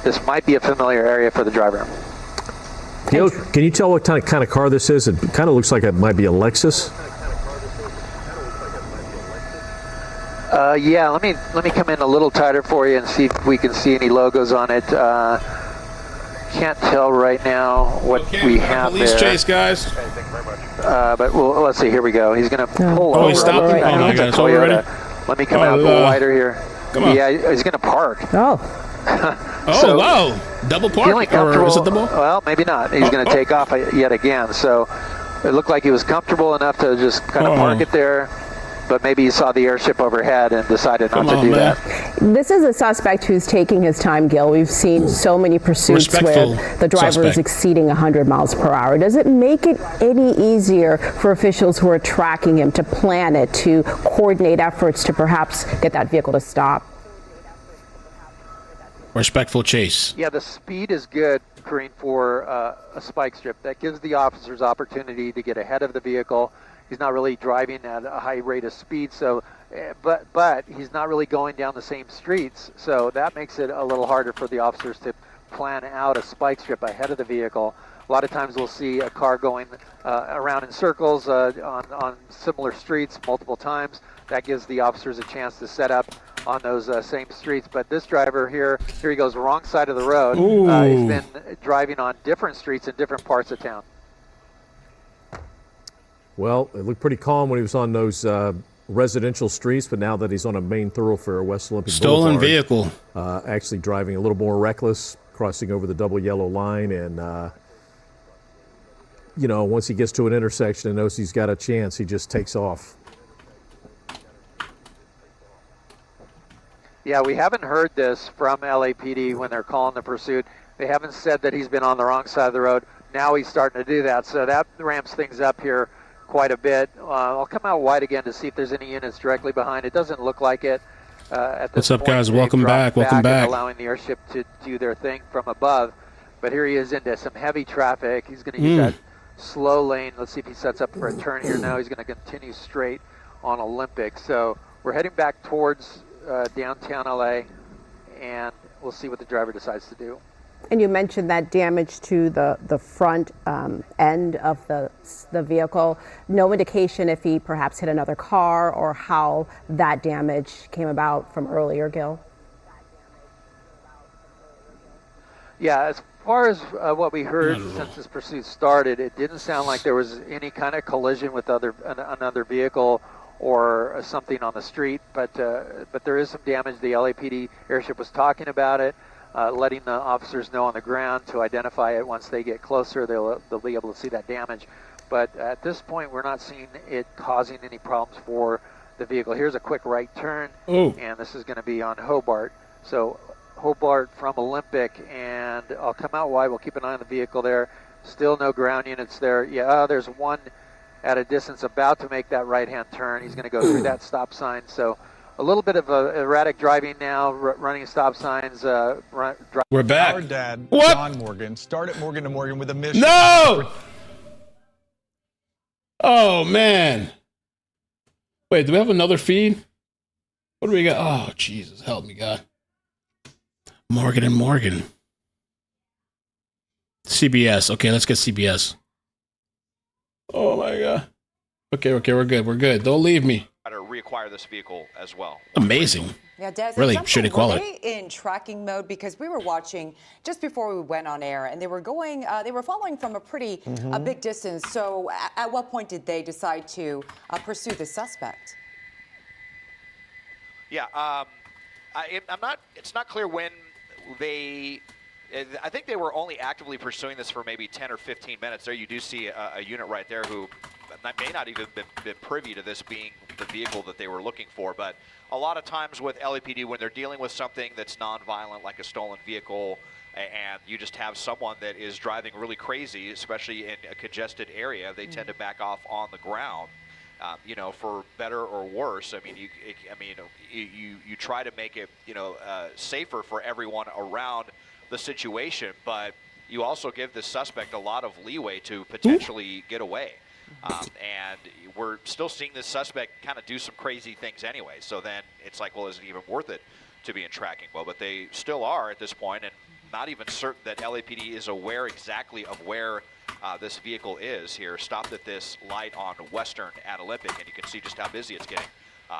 this might be a familiar area for the driver. Can you tell what kind of car this is? It kind of looks like it might be a Lexus. Yeah, let me come in a little tighter for you and see if we can see any logos on it. Can't tell right now what we have police there. chase, guys. But let's see. Here we go. He's going to pull over. He stopped. I think it's a It's over already. Toyota. Let me come out a little wider here. Come on. Yeah, he's going to park. Oh. Oh, wow. Double park? Feeling comfortable. Or is it double? Well, maybe not. He's going to take off yet again. So it looked like he was comfortable enough to just kind of park it there. But maybe he saw the airship overhead and decided not to do that. This is a suspect who's taking his time, Gil. We've seen so many pursuits where the driver is exceeding 100 miles per hour. Does it make it any easier for officials who are tracking him to plan it, to coordinate efforts to perhaps get that vehicle to stop? Respectful chase. Yeah, the speed is good, Karine, for a spike strip. That gives the officers opportunity to get ahead of the vehicle. He's not really driving at a high rate of speed, so but he's not really going down the same streets, so that makes it a little harder for the officers to plan out a spike strip ahead of the vehicle. A lot of times we'll see a car going around in circles on similar streets multiple times. That gives the officers a chance to set up on those same streets. But this driver here he goes wrong side of the road. He's been driving on different streets in different parts of town. Well, it looked pretty calm when he was on those residential streets, but now that he's on a main thoroughfare, West Olympic Stolen Boulevard, vehicle. Actually driving a little more reckless, crossing over the double yellow line, and once he gets to an intersection and knows he's got a chance, he just takes off. Yeah, we haven't heard this from LAPD when they're calling the pursuit. They haven't said that he's been on the wrong side of the road. Now he's starting to do that, so that ramps things up here quite a bit. I'll come out wide again to see if there's any units directly behind. It doesn't look like it at this What's up, point. guys? Welcome back. Welcome back. Allowing the airship to do their thing from above. But here he is into some heavy traffic. He's going to use that slow lane. Let's see if he sets up for a turn here. Now he's going to continue straight on Olympic. So we're heading back towards downtown LA, and we'll see what the driver decides to do. And you mentioned that damage to the front end of the vehicle. No indication if he perhaps hit another car or how that damage came about from earlier, Gil? Yeah, as far as what we heard since this pursuit started, it didn't sound like there was any kind of collision with another vehicle or something on the street, but there is some damage. The LAPD airship was talking about it. Letting the officers know on the ground to identify it. Once they get closer, they'll be able to see that damage. But at this point, we're not seeing it causing any problems for the vehicle. Here's a quick right turn, and this is going to be on Hobart. So Hobart from Olympic, and I'll come out wide. We'll keep an eye on the vehicle there. Still no ground units there. Yeah, there's one at a distance about to make that right-hand turn. He's going to go through that stop sign. So a little bit of erratic driving now, running stop signs. We're back. Our dad, What? John Morgan, started Morgan & Morgan with a mission. No! Oh, man. Wait, do we have another feed? What do we got? Oh, Jesus, help me, God. Morgan & Morgan. CBS. Okay, let's get CBS. Oh, my God. Okay, we're good. We're good. Don't leave me. To reacquire this vehicle as well. Amazing. Yeah, Des, really shitty quality. Were they in tracking mode? Because we were watching just before we went on air, and they were following from a big distance. So, at what point did they decide to pursue the suspect? Yeah, it's not clear when they. I think they were only actively pursuing this for maybe 10 or 15 minutes. There you do see a unit right there who may not even been privy to this being the vehicle that they were looking for. But a lot of times with LAPD, when they're dealing with something that's non-violent, like a stolen vehicle, and you just have someone that is driving really crazy, especially in a congested area, they tend to back off on the ground. For better or worse. I mean, you try to make it, safer for everyone around the situation, but you also give the suspect a lot of leeway to potentially get away. And we're still seeing this suspect kind of do some crazy things anyway. So then it's like, well, is it even worth it to be in tracking mode, but they still are at this point, and not even certain that LAPD is aware exactly of where this vehicle is here. Stopped at this light on Western at Olympic, and you can see just how busy it's getting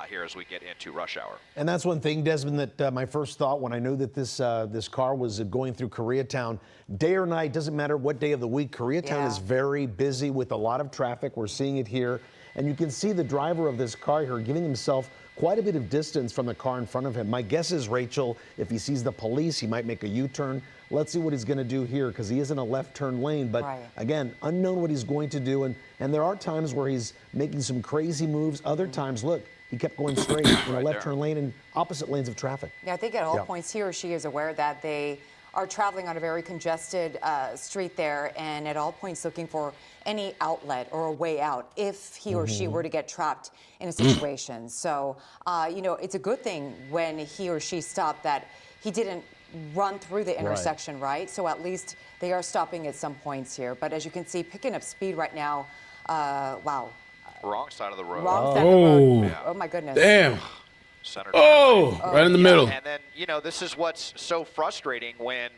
here as we get into rush hour. And that's one thing, Desmond, that my first thought when I knew that this car was going through Koreatown, day or night, doesn't matter what day of the week, Koreatown is very busy with a lot of traffic. We're seeing it here. And you can see the driver of this car here giving himself quite a bit of distance from the car in front of him. My guess is, Rachel, if he sees the police, he might make a U-turn. Let's see what he's going to do here, because he is in a left turn lane. But again, unknown what he's going to do. And there are times where he's making some crazy moves. Other times, look, he kept going straight in a left turn lane in opposite lanes of traffic. Yeah, I think at all points he or she is aware that they are traveling on a very congested street there, and at all points looking for any outlet or a way out if he or she were to get trapped in a situation. So, you know, it's a good thing when he or she stopped that he didn't run through the intersection, right? So at least they are stopping at some points here. But as you can see, picking up speed right now, wow. Wrong side of the road. Wrong side of the road. Yeah. Oh, my goodness. Damn. Center right in the middle. And then, you know, this is what's so frustrating when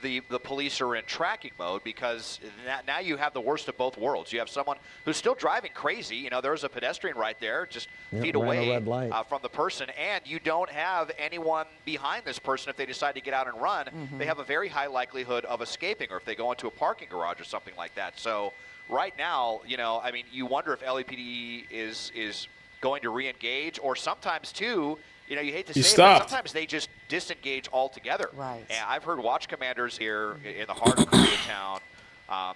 the police are in tracking mode, because now you have the worst of both worlds. You have someone who's still driving crazy. You know, there's a pedestrian right there, just feet away from the person, and you don't have anyone behind this person if they decide to get out and run. They have a very high likelihood of escaping, or if they go into a parking garage or something like that. So right now, you know, I mean, you wonder if LAPD is going to re-engage, or sometimes too, you know, you hate to say it, but sometimes they just disengage altogether. Right. And I've heard watch commanders here in the heart of Koreatown.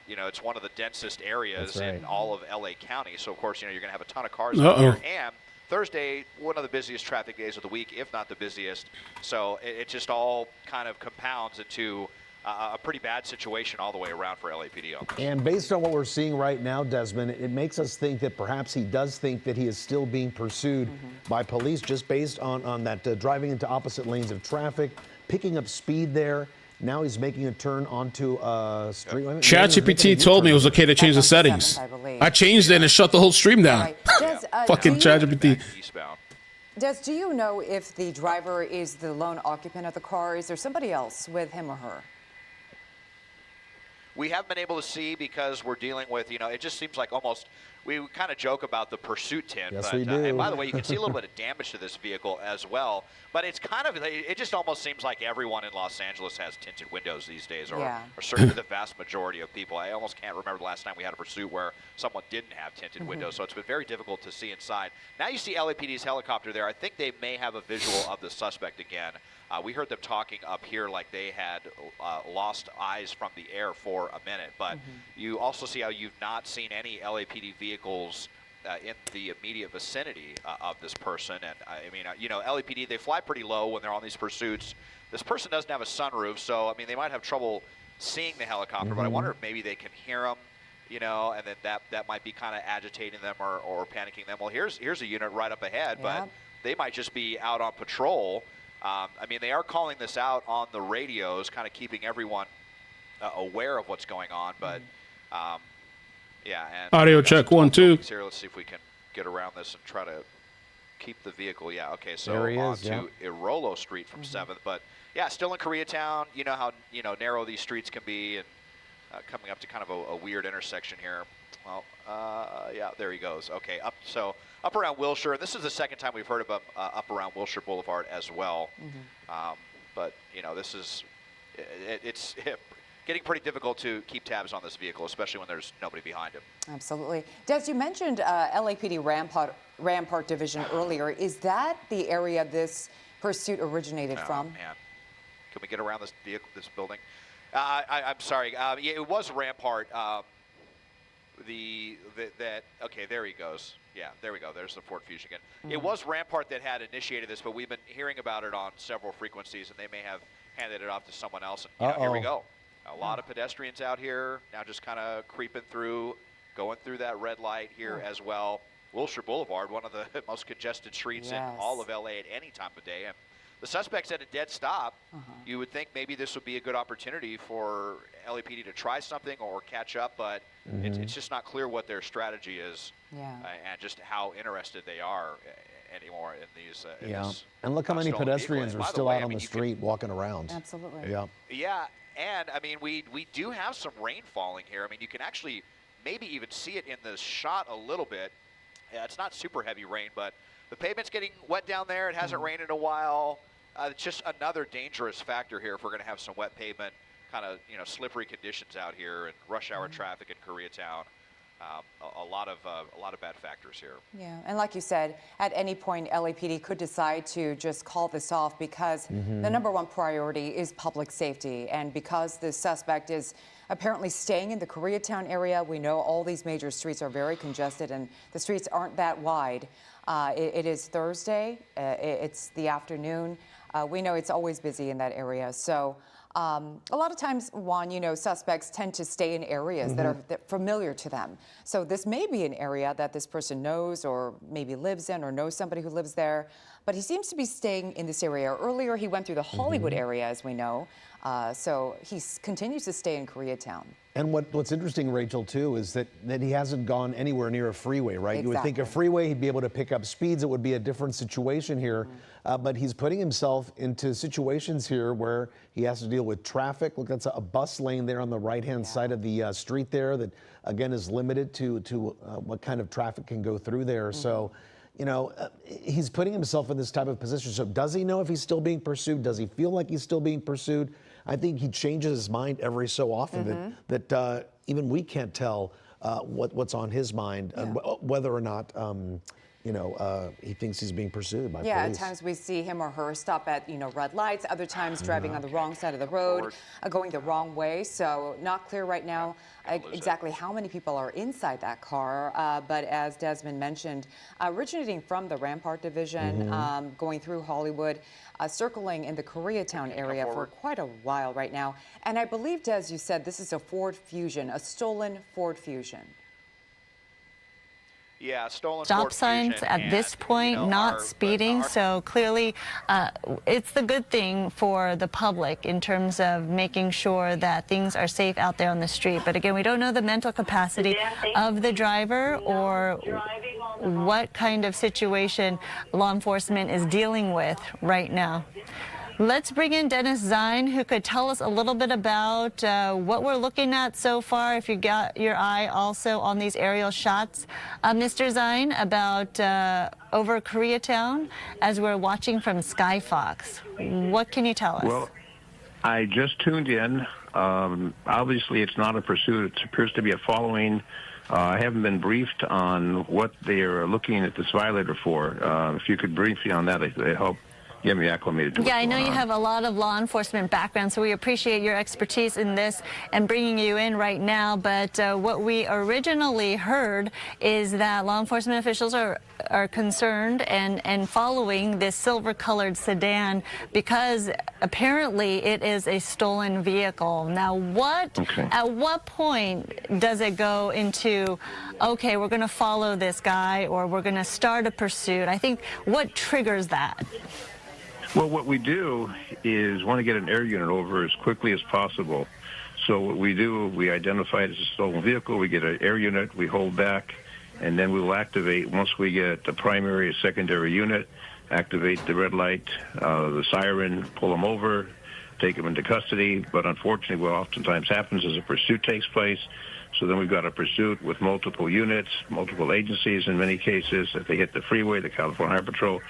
You know, it's one of the densest areas in all of LA County. So, of course, you know, you're going to have a ton of cars out here. And Thursday, one of the busiest traffic days of the week, if not the busiest. So it just all kind of compounds into a pretty bad situation all the way around for LAPD on this. And based on what we're seeing right now, Desmond, it makes us think that perhaps he does think that he is still being pursued by police, just based on that driving into opposite lanes of traffic, picking up speed there. Now he's making a turn onto a street. ChatGPT told me it was okay to change the settings. I changed it and it shut the whole stream down. Fucking ChatGPT. Des, do you know if the driver is the lone occupant of the car? Is there somebody else with him or her? We haven't been able to see, because we're dealing with, you know, it just seems like almost, we kind of joke about the pursuit tint. Yes, but, we do. And by the way, you can see a little bit of damage to this vehicle as well. But it's kind of, it just almost seems like everyone in Los Angeles has tinted windows these days, or certainly the vast majority of people. I almost can't remember the last time we had a pursuit where someone didn't have tinted windows, so it's been very difficult to see inside. Now you see LAPD's helicopter there. I think they may have a visual of the suspect again. We heard them talking up here like they had lost eyes from the air for a minute, but you also see how you've not seen any LAPD vehicles in the immediate vicinity of this person. And I mean, you know, LAPD, they fly pretty low when they're on these pursuits. This person doesn't have a sunroof, so I mean, they might have trouble seeing the helicopter, but I wonder if maybe they can hear them, you know, and then that might be kind of agitating them or panicking them. Well, here's a unit right up ahead, but they might just be out on patrol. I mean, they are calling this out on the radios, kind of keeping everyone aware of what's going on, but yeah. And audio check 1 2. Here, let's see if we can get around this and try to keep the vehicle. Yeah, okay, so on to Irolo Street from 7th, but yeah, still in Koreatown. You know how narrow these streets can be, and coming up to kind of a weird intersection here. Well, yeah, there he goes. Okay, up around Wilshire. This is the second time we've heard of him up around Wilshire Boulevard as well. But you know, this is it's getting pretty difficult to keep tabs on this vehicle, especially when there's nobody behind him. Absolutely. Des, you mentioned LAPD Rampart Division earlier. Is that the area this pursuit originated from? Man, can we get around this vehicle, this building? I'm sorry. Yeah, it was Rampart. Okay, there he goes. Yeah, there we go. There's the Ford Fusion again. It was Rampart that had initiated this, but we've been hearing about it on several frequencies, and they may have handed it off to someone else. And you know, here we go. A lot of pedestrians out here now, just kind of creeping through, going through that red light here as well. Wilshire Boulevard, one of the most congested streets in all of LA at any time of day. And the suspect's at a dead stop. You would think maybe this would be a good opportunity for LAPD to try something or catch up, but it's just not clear what their strategy is and just how interested they are anymore in these. In Yeah, this, and look how many stolen pedestrians vehicle. are And by the still way, out I on mean, the you street walking around. Absolutely. Yeah. Yeah, and I mean, we do have some rain falling here. I mean, you can actually maybe even see it in the shot a little bit. Yeah, it's not super heavy rain, but the pavement's getting wet down there. It hasn't rained in a while. It's just another dangerous factor here if we're going to have some wet pavement, kind of slippery conditions out here, and rush hour traffic in Koreatown. A lot of bad factors here. Yeah, and like you said, at any point, LAPD could decide to just call this off because the number one priority is public safety. And because the suspect is apparently staying in the Koreatown area, we know all these major streets are very congested and the streets aren't that wide. It is Thursday. It's the afternoon. We know it's always busy in that area. So a lot of times, Juan, suspects tend to stay in areas that are familiar to them. So this may be an area that this person knows or maybe lives in or knows somebody who lives there. But he seems to be staying in this area. Earlier, he went through the Hollywood area, as we know. So he continues to stay in Koreatown. And what's interesting, Rachel, too, is that he hasn't gone anywhere near a freeway, right? You would think a freeway, he'd be able to pick up speeds. It would be a different situation here. But he's putting himself into situations here where he has to deal with traffic. Look, that's a bus lane there on the right-hand side of the street there that, again, is limited to what kind of traffic can go through there. So, he's putting himself in this type of position. So does he know if he's still being pursued? Does he feel like he's still being pursued? I think he changes his mind every so often that even we can't tell what's on his mind and whether or not he thinks he's being pursued by police. At times we see him or her stop at red lights, other times driving on the wrong side of the road, going the wrong way. So not clear right now exactly how many people are inside that car. But as Desmond mentioned, originating from the Rampart Division, going through Hollywood, circling in the Koreatown area for quite a while right now. And I believe, Des, you said this is a Ford Fusion, a stolen Ford Fusion. Yeah, stolen stop Ford signs Fusion, at this point, not speeding. So clearly, it's the good thing for the public in terms of making sure that things are safe out there on the street. But again, we don't know the mental capacity of the driver or what kind of situation law enforcement is dealing with right now. Let's bring in Dennis Zine, who could tell us a little bit about what we're looking at so far, if you got your eye also on these aerial shots. Mr. Zine, about over Koreatown as we're watching from Skyfox. What can you tell us? Well, I just tuned in. Obviously, it's not a pursuit. It appears to be a following. I haven't been briefed on what they are looking at this violator for. If you could brief me on that, it help get me acclimated to what's I know going you on. have a lot of law enforcement background, so we appreciate your expertise in this and bringing you in right now. But what we originally heard is that law enforcement officials are concerned and following this silver-colored sedan because apparently it is a stolen vehicle. Now, at what point does it go into, okay, we're going to follow this guy or we're going to start a pursuit? I think what triggers that? Well, what we do is want to get an air unit over as quickly as possible. So what we do, we identify it as a stolen vehicle, we get an air unit, we hold back, and then we will activate once we get the primary or secondary unit, activate the red light, the siren, pull them over, take them into custody. But unfortunately, what oftentimes happens is a pursuit takes place. So then we've got a pursuit with multiple units, multiple agencies in many cases. If they hit the freeway, the California Highway Patrol,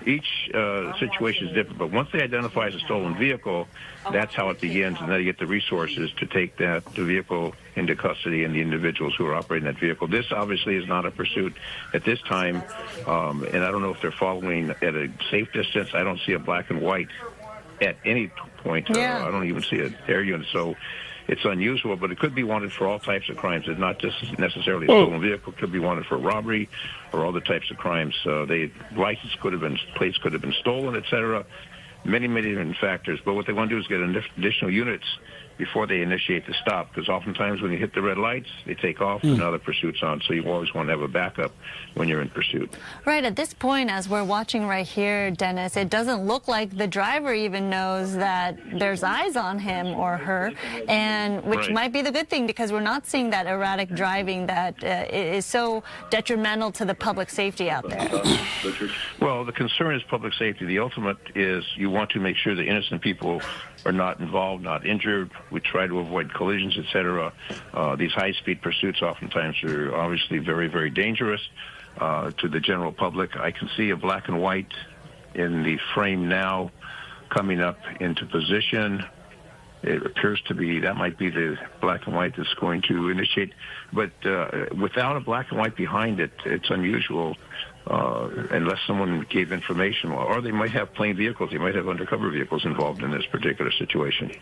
each situation is different. But once they identify as a stolen vehicle, that's how it begins. And then you get the resources to take the vehicle into custody and the individuals who are operating that vehicle. This obviously is not a pursuit at this time. And I don't know if they're following at a safe distance. I don't see a black and white at any point. I don't even see an air unit. So it's unusual, but it could be wanted for all types of crimes. It's not just necessarily a stolen vehicle. It could be wanted for robbery or other types of crimes. License could have been, plates could have been stolen, etc. Many, many different factors. But what they want to do is get additional units before they initiate the stop, because oftentimes when you hit the red lights, they take off and now the pursuit's on. So you always want to have a backup when you're in pursuit. Right. At this point, as we're watching right here, Dennis, it doesn't look like the driver even knows that there's eyes on him or her, and which might be the good thing, because we're not seeing that erratic driving that is so detrimental to the public safety out there. Well, the concern is public safety. The ultimate is you want to make sure that innocent people are not involved, not injured. We try to avoid collisions, etc. These high-speed pursuits oftentimes are obviously very, very dangerous to the general public. I can see a black and white in the frame now coming up into position. It appears to be, that might be the black and white that's going to initiate. But without a black and white behind it, it's unusual unless someone gave information. Or they might have plain vehicles. They might have undercover vehicles involved in this particular situation.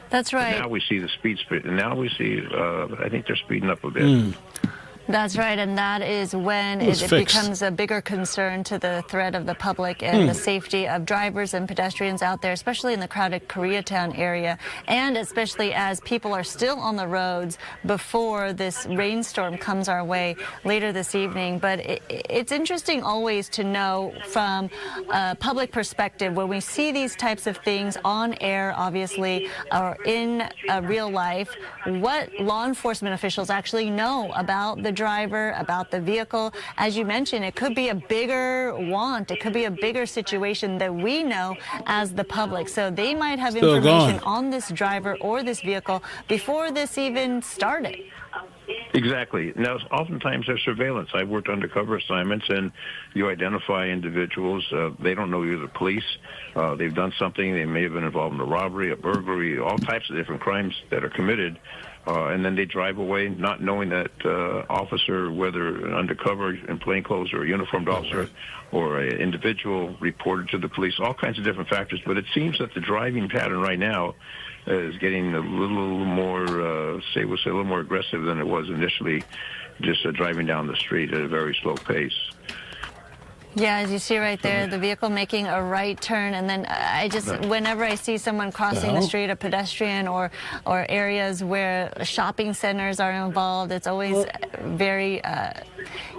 That's right. And now we see the speed, and now we see, I think they're speeding up a bit. That's right, and that is when it becomes a bigger concern to the threat of the public and the safety of drivers and pedestrians out there, especially in the crowded Koreatown area, and especially as people are still on the roads before this rainstorm comes our way later this evening. But it's interesting always to know from a public perspective, when we see these types of things on air, obviously, or in real life, what law enforcement officials actually know about the driver, about the vehicle. As you mentioned, it could be a bigger want. It could be a bigger situation that we know as the public. So they might have information on this driver or this vehicle before this even started. Exactly. Now, oftentimes there's surveillance. I've worked undercover assignments, and you identify individuals. They don't know you're the police. They've done something. They may have been involved in a robbery, a burglary, all types of different crimes that are committed. And then they drive away not knowing that officer, whether an undercover in plainclothes or a uniformed officer or an individual reported to the police, all kinds of different factors. But it seems that the driving pattern right now is getting a little more, we'll say a little more aggressive than it was initially, just driving down the street at a very slow pace. Yeah, as you see right there, the vehicle making a right turn, and then I just, whenever I see someone crossing the street, a pedestrian or areas where shopping centers are involved, it's always very,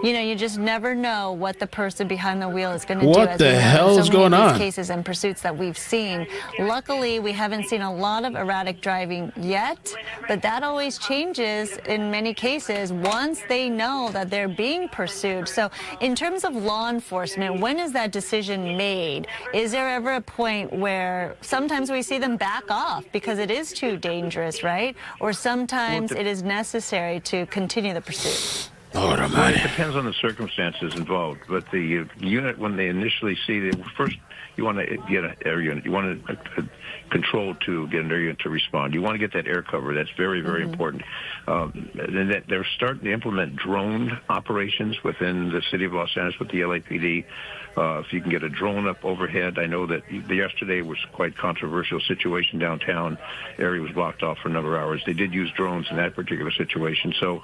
you just never know what the person behind the wheel is going to do. What the hell is going on? These cases and pursuits that we've seen. Luckily, we haven't seen a lot of erratic driving yet, but that always changes in many cases once they know that they're being pursued. So in terms of law enforcement, when is that decision made? Is there ever a point where sometimes we see them back off because it is too dangerous, right? Or sometimes it is necessary to continue the pursuit? Well, it depends on the circumstances involved. But the unit, when they initially see, first you want to get an air unit. You want a control to get an air unit to respond. You want to get that air cover. That's very, very important. And that they're starting to implement drone operations within the city of Los Angeles with the LAPD. If you can get a drone up overhead, I know that yesterday was quite controversial situation downtown. Area was blocked off for a number of hours. They did use drones in that particular situation. So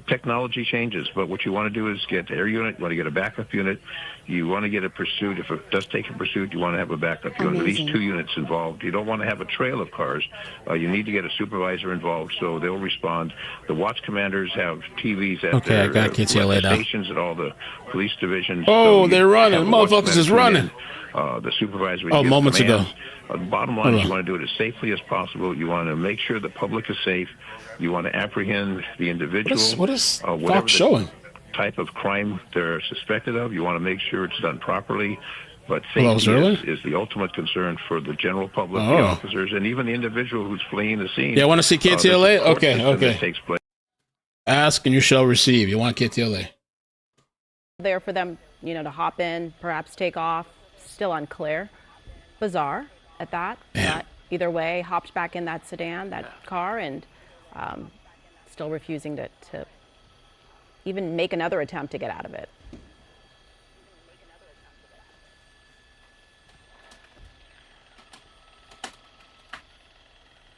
technology changes, but what you want to do is get an air unit. You want to get a backup unit. You want to get a pursuit. If it does take a pursuit, you want to have a backup unit. At least 2 units involved. You don't want to have a trail of cars. You need to get a supervisor involved so they'll respond. The watch commanders have TVs at their stations at all the police divisions. Oh, they're running. Motherfuckers is running. The supervisor. Moments ago. The bottom line is you want to do it as safely as possible. You want to make sure the public is safe. You want to apprehend the individual. What is Fox showing? Type of crime they're suspected of. You want to make sure it's done properly. But safety is the ultimate concern for the general public, the officers, and even the individual who's fleeing the scene. Yeah, want to see KTLA? Okay. Takes place. Ask and you shall receive. You want KTLA? There for them, to hop in, perhaps take off. Still unclear. Bizarre at that. Yeah. But either way, hopped back in that sedan, that car, and still refusing to even make another attempt to get out of it.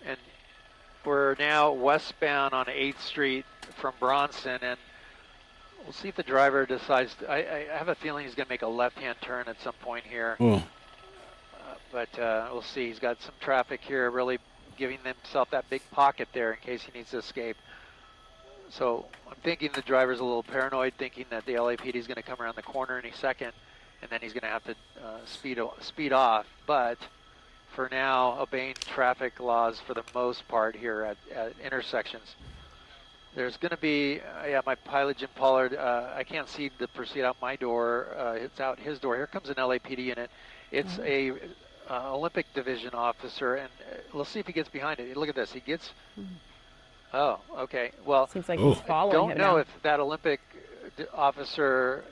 And we're now westbound on 8th Street from Bronson, and we'll see if the driver decides I have a feeling he's going to make a left-hand turn at some point here. But we'll see. He's got some traffic here really giving himself that big pocket there in case he needs to escape. So I'm thinking the driver's a little paranoid, thinking that the LAPD is going to come around the corner any second, and then he's going to have to speed off. But for now, obeying traffic laws for the most part here at intersections. There's going to be, my pilot, Jim Pollard, I can't see the pursuit out my door. It's out his door. Here comes an LAPD unit. It's a Olympic Division officer, and let's see if he gets behind it. Look at this. He gets... Oh, okay. Well, seems like he's following him. Don't know now. if that Olympic officer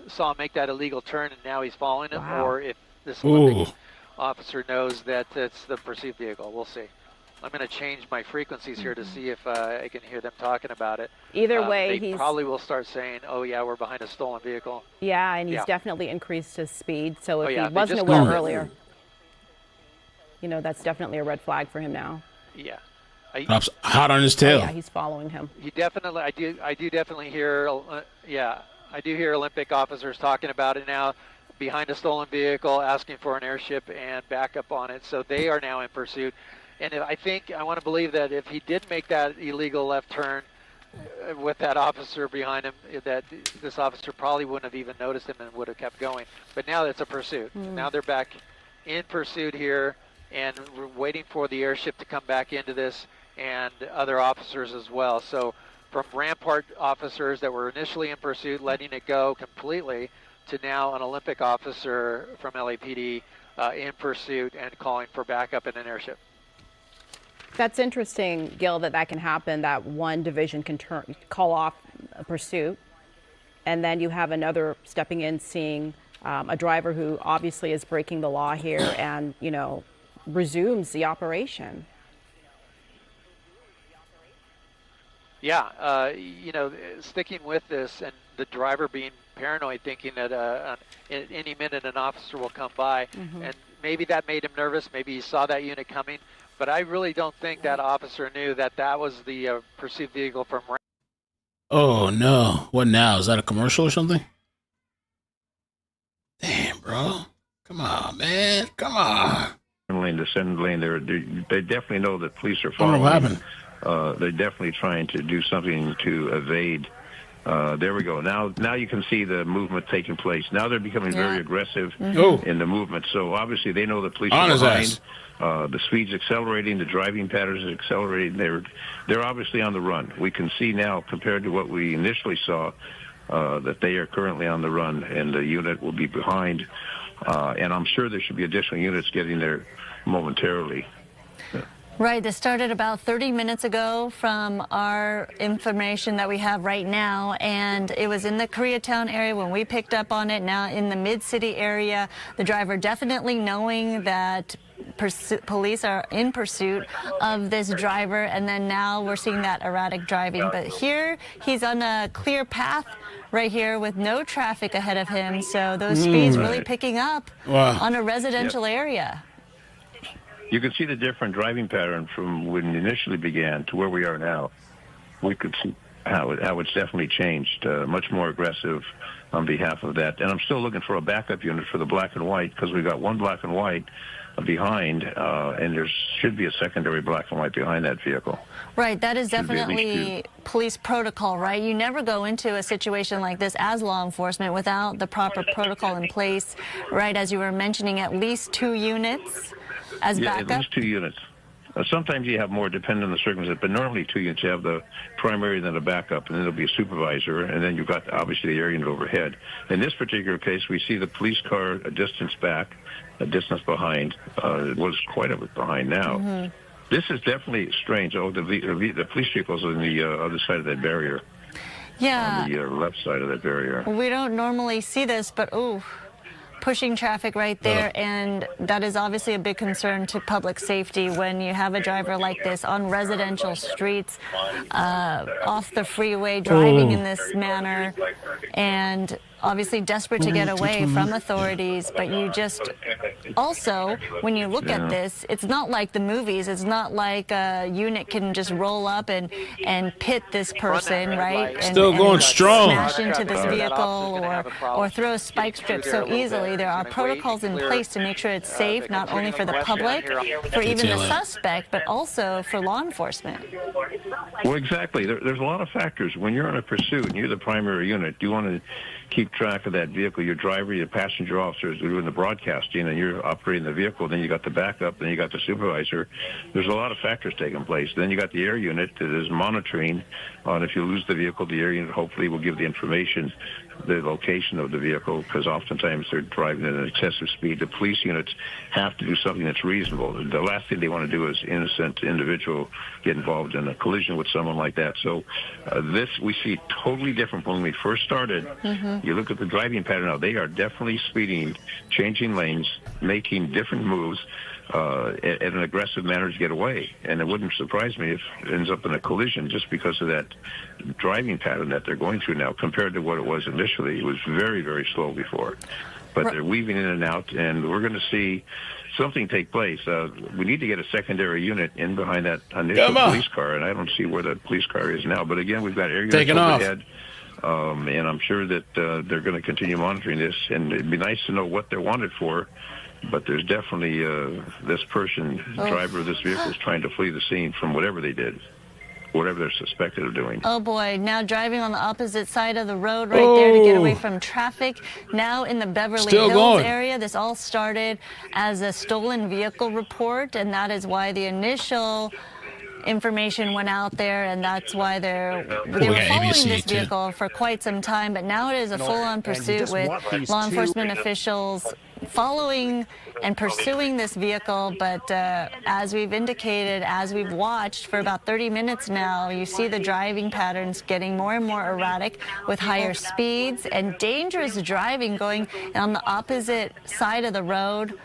saw him make that illegal turn and now he's following him, or if this Olympic officer knows that it's the pursuit vehicle. We'll see. I'm going to change my frequencies here to see if I can hear them talking about it. Either way, they probably will start saying, "Oh yeah, we're behind a stolen vehicle." Yeah, and he's definitely increased his speed. So if he they wasn't just aware called it. earlier, that's definitely a red flag for him now. Yeah. Pops hot on his tail. Oh, yeah, he's following him. He definitely, I do definitely hear, I do hear Olympic officers talking about it now, behind a stolen vehicle, asking for an airship and backup on it. So they are now in pursuit. And I want to believe that if he did make that illegal left turn with that officer behind him, that this officer probably wouldn't have even noticed him and would have kept going. But now it's a pursuit. Now they're back in pursuit here, and we're waiting for the airship to come back into this, and other officers as well. So from Rampart officers that were initially in pursuit, letting it go completely, to now an Olympic officer from LAPD in pursuit and calling for backup in an airship. That's interesting, Gil, that can happen, that one division can call off a pursuit, and then you have another stepping in, seeing a driver who obviously is breaking the law here and, resumes the operation. Yeah, sticking with this, and the driver being paranoid, thinking that in any minute an officer will come by, and maybe that made him nervous. Maybe he saw that unit coming, but I really don't think that officer knew that that was the pursuit vehicle from. Oh no! What now? Is that a commercial or something? Damn, bro! Come on, man! Come on! Lane, the center lane, they definitely know that police are following. What happened? They're definitely trying to do something to evade. There we go. Now you can see the movement taking place. Now they're becoming very aggressive in the movement. So obviously they know the police are behind. The speed's accelerating. The driving patterns are accelerating. They're obviously on the run. We can see now, compared to what we initially saw, that they are currently on the run, and the unit will be behind. And I'm sure there should be additional units getting there momentarily. Right, this started about 30 minutes ago from our information that we have right now, and it was in the Koreatown area when we picked up on it. Now in the Mid-City area, the driver definitely knowing that police are in pursuit of this driver, and then now we're seeing that erratic driving. But here he's on a clear path right here with no traffic ahead of him, so those speeds really picking up on a residential area. You can see the different driving pattern from when it initially began to where we are now. We could see how it's definitely changed, much more aggressive on behalf of that. And I'm still looking for a backup unit for the black and white, because we've got one black and white behind, and there should be a secondary black and white behind that vehicle. Right, that is definitely police protocol, right? You never go into a situation like this as law enforcement without the proper protocol in place, right? As you were mentioning, at least 2 units as backup? At least 2 units. Sometimes you have more, depending on the circumstances, but normally 2 units. You have the primary, then a backup, and then there'll be a supervisor, and then you've got, obviously, the air unit overhead. In this particular case, we see the police car a distance back, a distance behind. It was quite a bit behind now. This is definitely strange. Oh, the police vehicle's on the other side of that barrier. Yeah. On the left side of that barrier. We don't normally see this, but pushing traffic right there, and that is obviously a big concern to public safety when you have a driver like this on residential streets, off the freeway, driving in this manner, and obviously desperate to get away from authorities, but you just also, when you look at this, it's not like the movies. It's not like a unit can just roll up and pit this person, right? Still going strong. Smash into this vehicle or throw a spike strip so easily. There are protocols in place to make sure it's safe, not only for the public, for even the suspect, but also for law enforcement. Well, exactly. There's a lot of factors. When you're on a pursuit and you're the primary unit, you want to keep track of that vehicle. Your driver, your passenger officers are doing the broadcasting, and you're operating the vehicle. Then you got the backup. Then you got the supervisor. There's a lot of factors taking place. Then you got the air unit that is monitoring on if you lose the vehicle. The air unit hopefully will give the information, the location of the vehicle, because oftentimes they're driving at an excessive speed. The police units have to do something that's reasonable. The last thing they want to do is innocent individual get involved in a collision with someone like that. So this we see totally different from when we first started. You look at the driving pattern now, they are definitely speeding, changing lanes, making different moves at an aggressive manner to get away. And it wouldn't surprise me if it ends up in a collision just because of that driving pattern that they're going through now compared to what it was initially. It was very, very slow before. But they're weaving in and out, and we're going to see something take place. We need to get a secondary unit in behind that initial police car, and I don't see where the police car is now. But again, we've got air units overhead. And I'm sure that they're going to continue monitoring this, and it'd be nice to know what they're wanted for. But there's definitely this person, driver of this vehicle, is trying to flee the scene from whatever they did, whatever they're suspected of doing. Oh boy, now driving on the opposite side of the road right there to get away from traffic. Now in the Beverly Hills area, this all started as a stolen vehicle report, and that is why the initial information went out there, and that's why they were following this vehicle for quite some time. But now it is a full-on pursuit with law enforcement officials following and pursuing this vehicle. But as we've indicated, as we've watched for about 30 minutes now, you see the driving patterns getting more and more erratic with higher speeds and dangerous driving going on the opposite side of the road.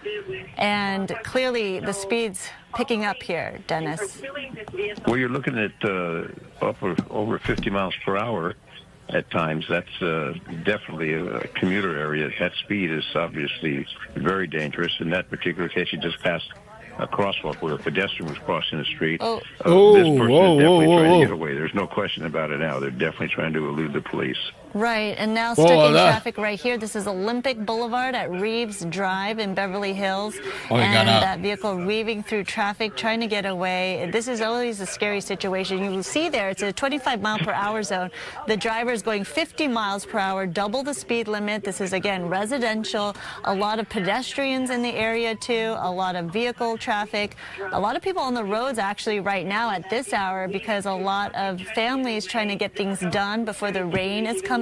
And clearly the speeds picking up here, Dennis. Well, you're looking at over 50 miles per hour at times. That's definitely a commuter area. That speed is obviously very dangerous. In that particular case, you just passed a crosswalk where a pedestrian was crossing the street. This person is definitely trying to get away. There's no question about it now. They're definitely trying to elude the police. Right, and now stuck in traffic right here. This is Olympic Boulevard at Reeves Drive in Beverly Hills. And that vehicle weaving through traffic, trying to get away. This is always a scary situation. You will see there, it's a 25-mile-per-hour zone. The driver is going 50 miles per hour, double the speed limit. This is, again, residential. A lot of pedestrians in the area, too. A lot of vehicle traffic. A lot of people on the roads, actually, right now at this hour, because a lot of families trying to get things done before the rain is coming.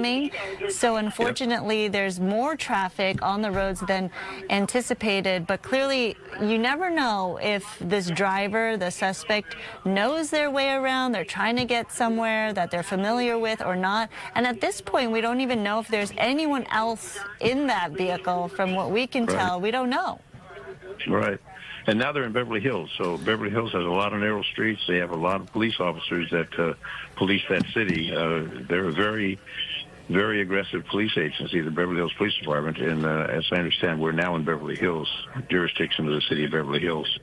So unfortunately, there's more traffic on the roads than anticipated. But clearly, you never know if this driver, the suspect, knows their way around. They're trying to get somewhere that they're familiar with or not. And at this point, we don't even know if there's anyone else in that vehicle. From what we can tell, we don't know. Right. And now they're in Beverly Hills. So Beverly Hills has a lot of narrow streets. They have a lot of police officers that police that city. They're a very, very aggressive police agency, the Beverly Hills Police Department. And as I understand, we're now in Beverly Hills, jurisdiction of the city of Beverly Hills.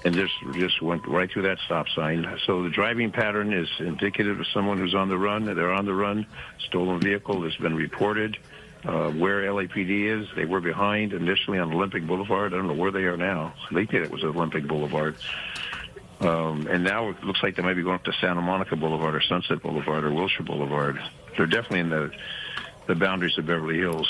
And this just went right through that stop sign. So the driving pattern is indicative of someone who's on the run. They're on the run. Stolen vehicle has been reported. Where LAPD is, they were behind initially on Olympic Boulevard. I don't know where they are now. They did it was Olympic Boulevard. And now it looks like they might be going up to Santa Monica Boulevard or Sunset Boulevard or Wilshire Boulevard. They're definitely in the boundaries of Beverly Hills.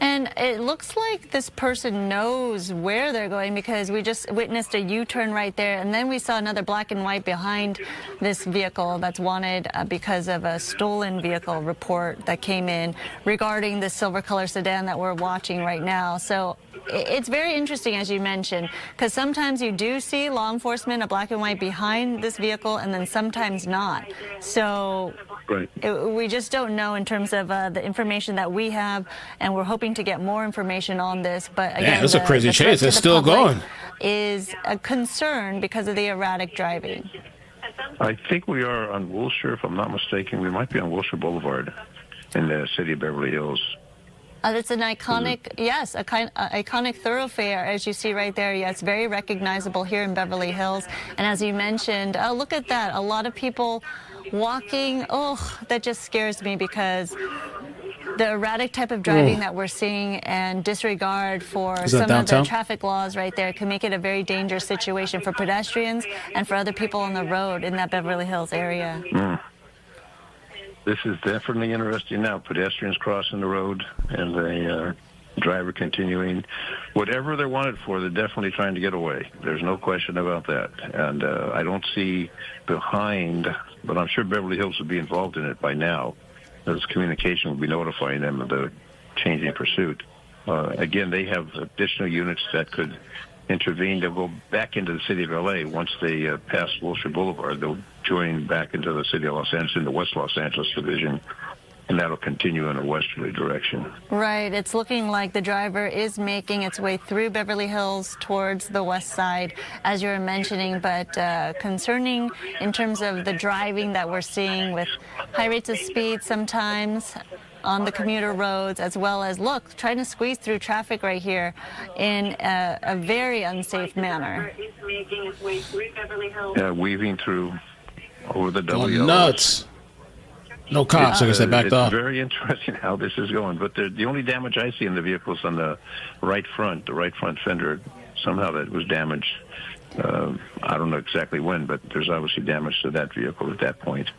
And it looks like this person knows where they're going, because we just witnessed a U-turn right there, and then we saw another black and white behind this vehicle that's wanted because of a stolen vehicle report that came in regarding the silver color sedan that we're watching right now. So it's very interesting, as you mentioned, because sometimes you do see law enforcement, a black and white behind this vehicle, and then sometimes not. So we just don't know in terms of the information that we have, and we're hoping to get more information on this. But again, that's a crazy chase. It's still going. Is a concern because of the erratic driving. I think we are on Wilshire, if I'm not mistaken. We might be on Wilshire Boulevard in the city of Beverly Hills. It's an iconic, yes, iconic thoroughfare, as you see right there. Yeah, it's very recognizable here in Beverly Hills. And as you mentioned, oh, look at that. A lot of people walking. Oh, that just scares me because the erratic type of driving that we're seeing and disregard for some of the traffic laws right there can make it a very dangerous situation for pedestrians and for other people on the road in that Beverly Hills area. This is definitely interesting now. Pedestrians crossing the road and the driver continuing. Whatever they're wanted for, they're definitely trying to get away. There's no question about that. And I don't see behind, but I'm sure Beverly Hills will be involved in it by now. As communication will be notifying them of the changing pursuit. Again, they have additional units that could intervene. They'll go back into the city of L.A. once they pass Wilshire Boulevard. They'll join back into the city of Los Angeles in the West Los Angeles division, and that'll continue in a westerly direction. Right. It's looking like the driver is making its way through Beverly Hills towards the west side, as you were mentioning, but concerning in terms of the driving that we're seeing with high rates of speed sometimes on the commuter roads, as well as, look, trying to squeeze through traffic right here in a very unsafe manner. Yeah, weaving through over the WLS. Nuts. No cops, like I said, backed off. It's very interesting how this is going, but the only damage I see in the vehicles on the right front fender, somehow that was damaged. I don't know exactly when, but there's obviously damage to that vehicle at that point.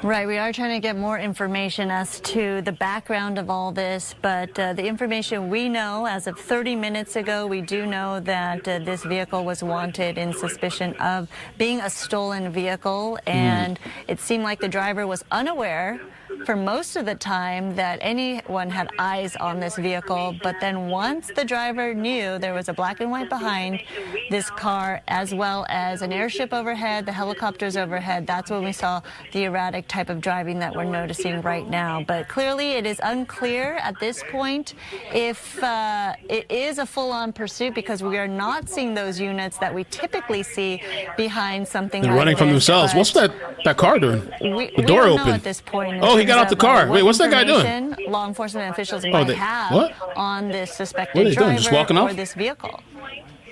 Right, we are trying to get more information as to the background of all this, but the information we know as of 30 minutes ago, we do know that this vehicle was wanted in suspicion of being a stolen vehicle, and it seemed like the driver was unaware for most of the time that anyone had eyes on this vehicle, but then once the driver knew there was a black and white behind this car, as well as an airship overhead, the helicopters overhead, that's when we saw the erratic type of driving that we're noticing right now. But clearly it is unclear at this point if it is a full-on pursuit, because we are not seeing those units that we typically see behind something They're like running from themselves. What's that car doing? The door don't open. know at this point. Oh, he got out the car. Wait, what's that guy doing? Law enforcement officials might have on this suspected What are they doing? driver Just walking off? or this vehicle.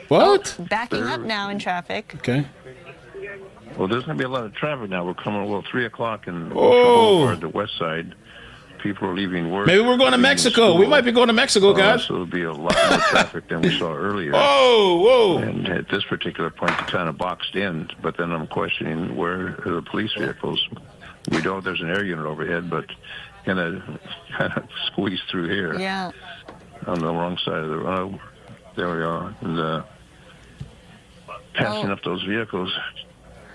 What? Backing up now in traffic. Okay. Well, there's going to be a lot of traffic now. We're coming, 3 o'clock in Boulevard, the west side. People are leaving work. Maybe we're going to Mexico. We might be going to Mexico, guys. So there'll be a lot more traffic than we saw earlier. Whoa. And at this particular point, it's kind of boxed in. But then I'm questioning where are the police vehicles. We know there's an air unit overhead, but kind of squeeze through here. Yeah. On the wrong side of the road. There we are. And, passing up those vehicles.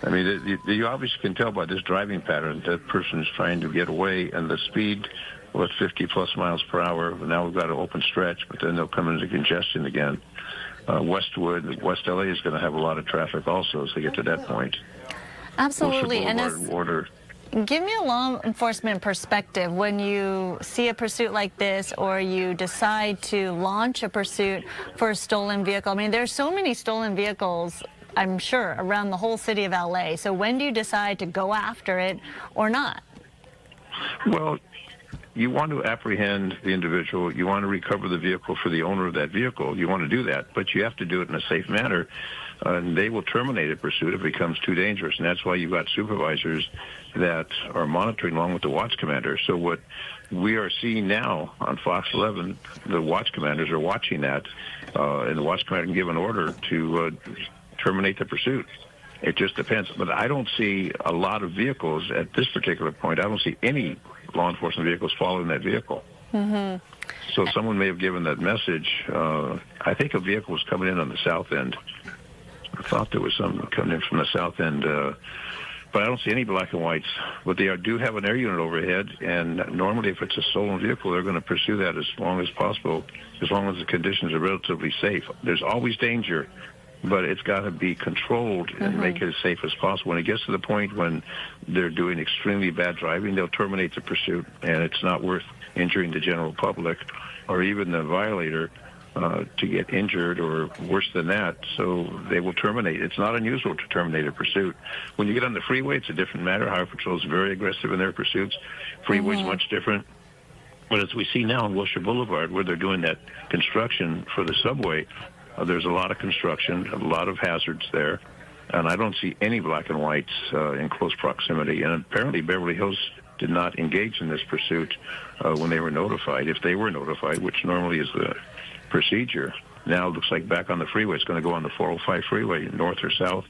I mean, you obviously can tell by this driving pattern that person is trying to get away, and the speed was 50-plus miles per hour. Now we've got an open stretch, but then they'll come into congestion again. Westwood, West LA is going to have a lot of traffic also as they get to that point. Absolutely. And Give me a law enforcement perspective when you see a pursuit like this, or you decide to launch a pursuit for a stolen vehicle. I mean, there's so many stolen vehicles, I'm sure, around the whole city of LA. So when do you decide to go after it or not? Well, you want to apprehend the individual. You want to recover the vehicle for the owner of that vehicle. You want to do that, but you have to do it in a safe manner. And they will terminate a pursuit if it becomes too dangerous. And that's why you've got supervisors that are monitoring along with the watch commander. So what we are seeing now on Fox 11, the watch commanders are watching that, and the watch commander can give an order to terminate the pursuit. It just depends. But I don't see a lot of vehicles at this particular point. I don't see any law enforcement vehicles following that vehicle. So someone may have given that message. I think a vehicle was coming in on the south end. I thought there was some coming in from the south end, but I don't see any black and whites. But they do have an air unit overhead, and normally if it's a stolen vehicle, they're going to pursue that as long as possible, as long as the conditions are relatively safe. There's always danger, but it's got to be controlled and make it as safe as possible. When it gets to the point when they're doing extremely bad driving, they'll terminate the pursuit, and it's not worth injuring the general public or even the violator to get injured or worse than that, so they will terminate. It's not unusual to terminate a pursuit. When you get on the freeway, it's a different matter. Highway Patrol is very aggressive in their pursuits. Freeway's much different. But as we see now on Wilshire Boulevard, where they're doing that construction for the subway, there's a lot of construction, a lot of hazards there, and I don't see any black and whites in close proximity. And apparently Beverly Hills did not engage in this pursuit when they were notified, if they were notified, which normally is the procedure. Now it looks like back on the freeway. It's going to go on the 405 freeway, north or south.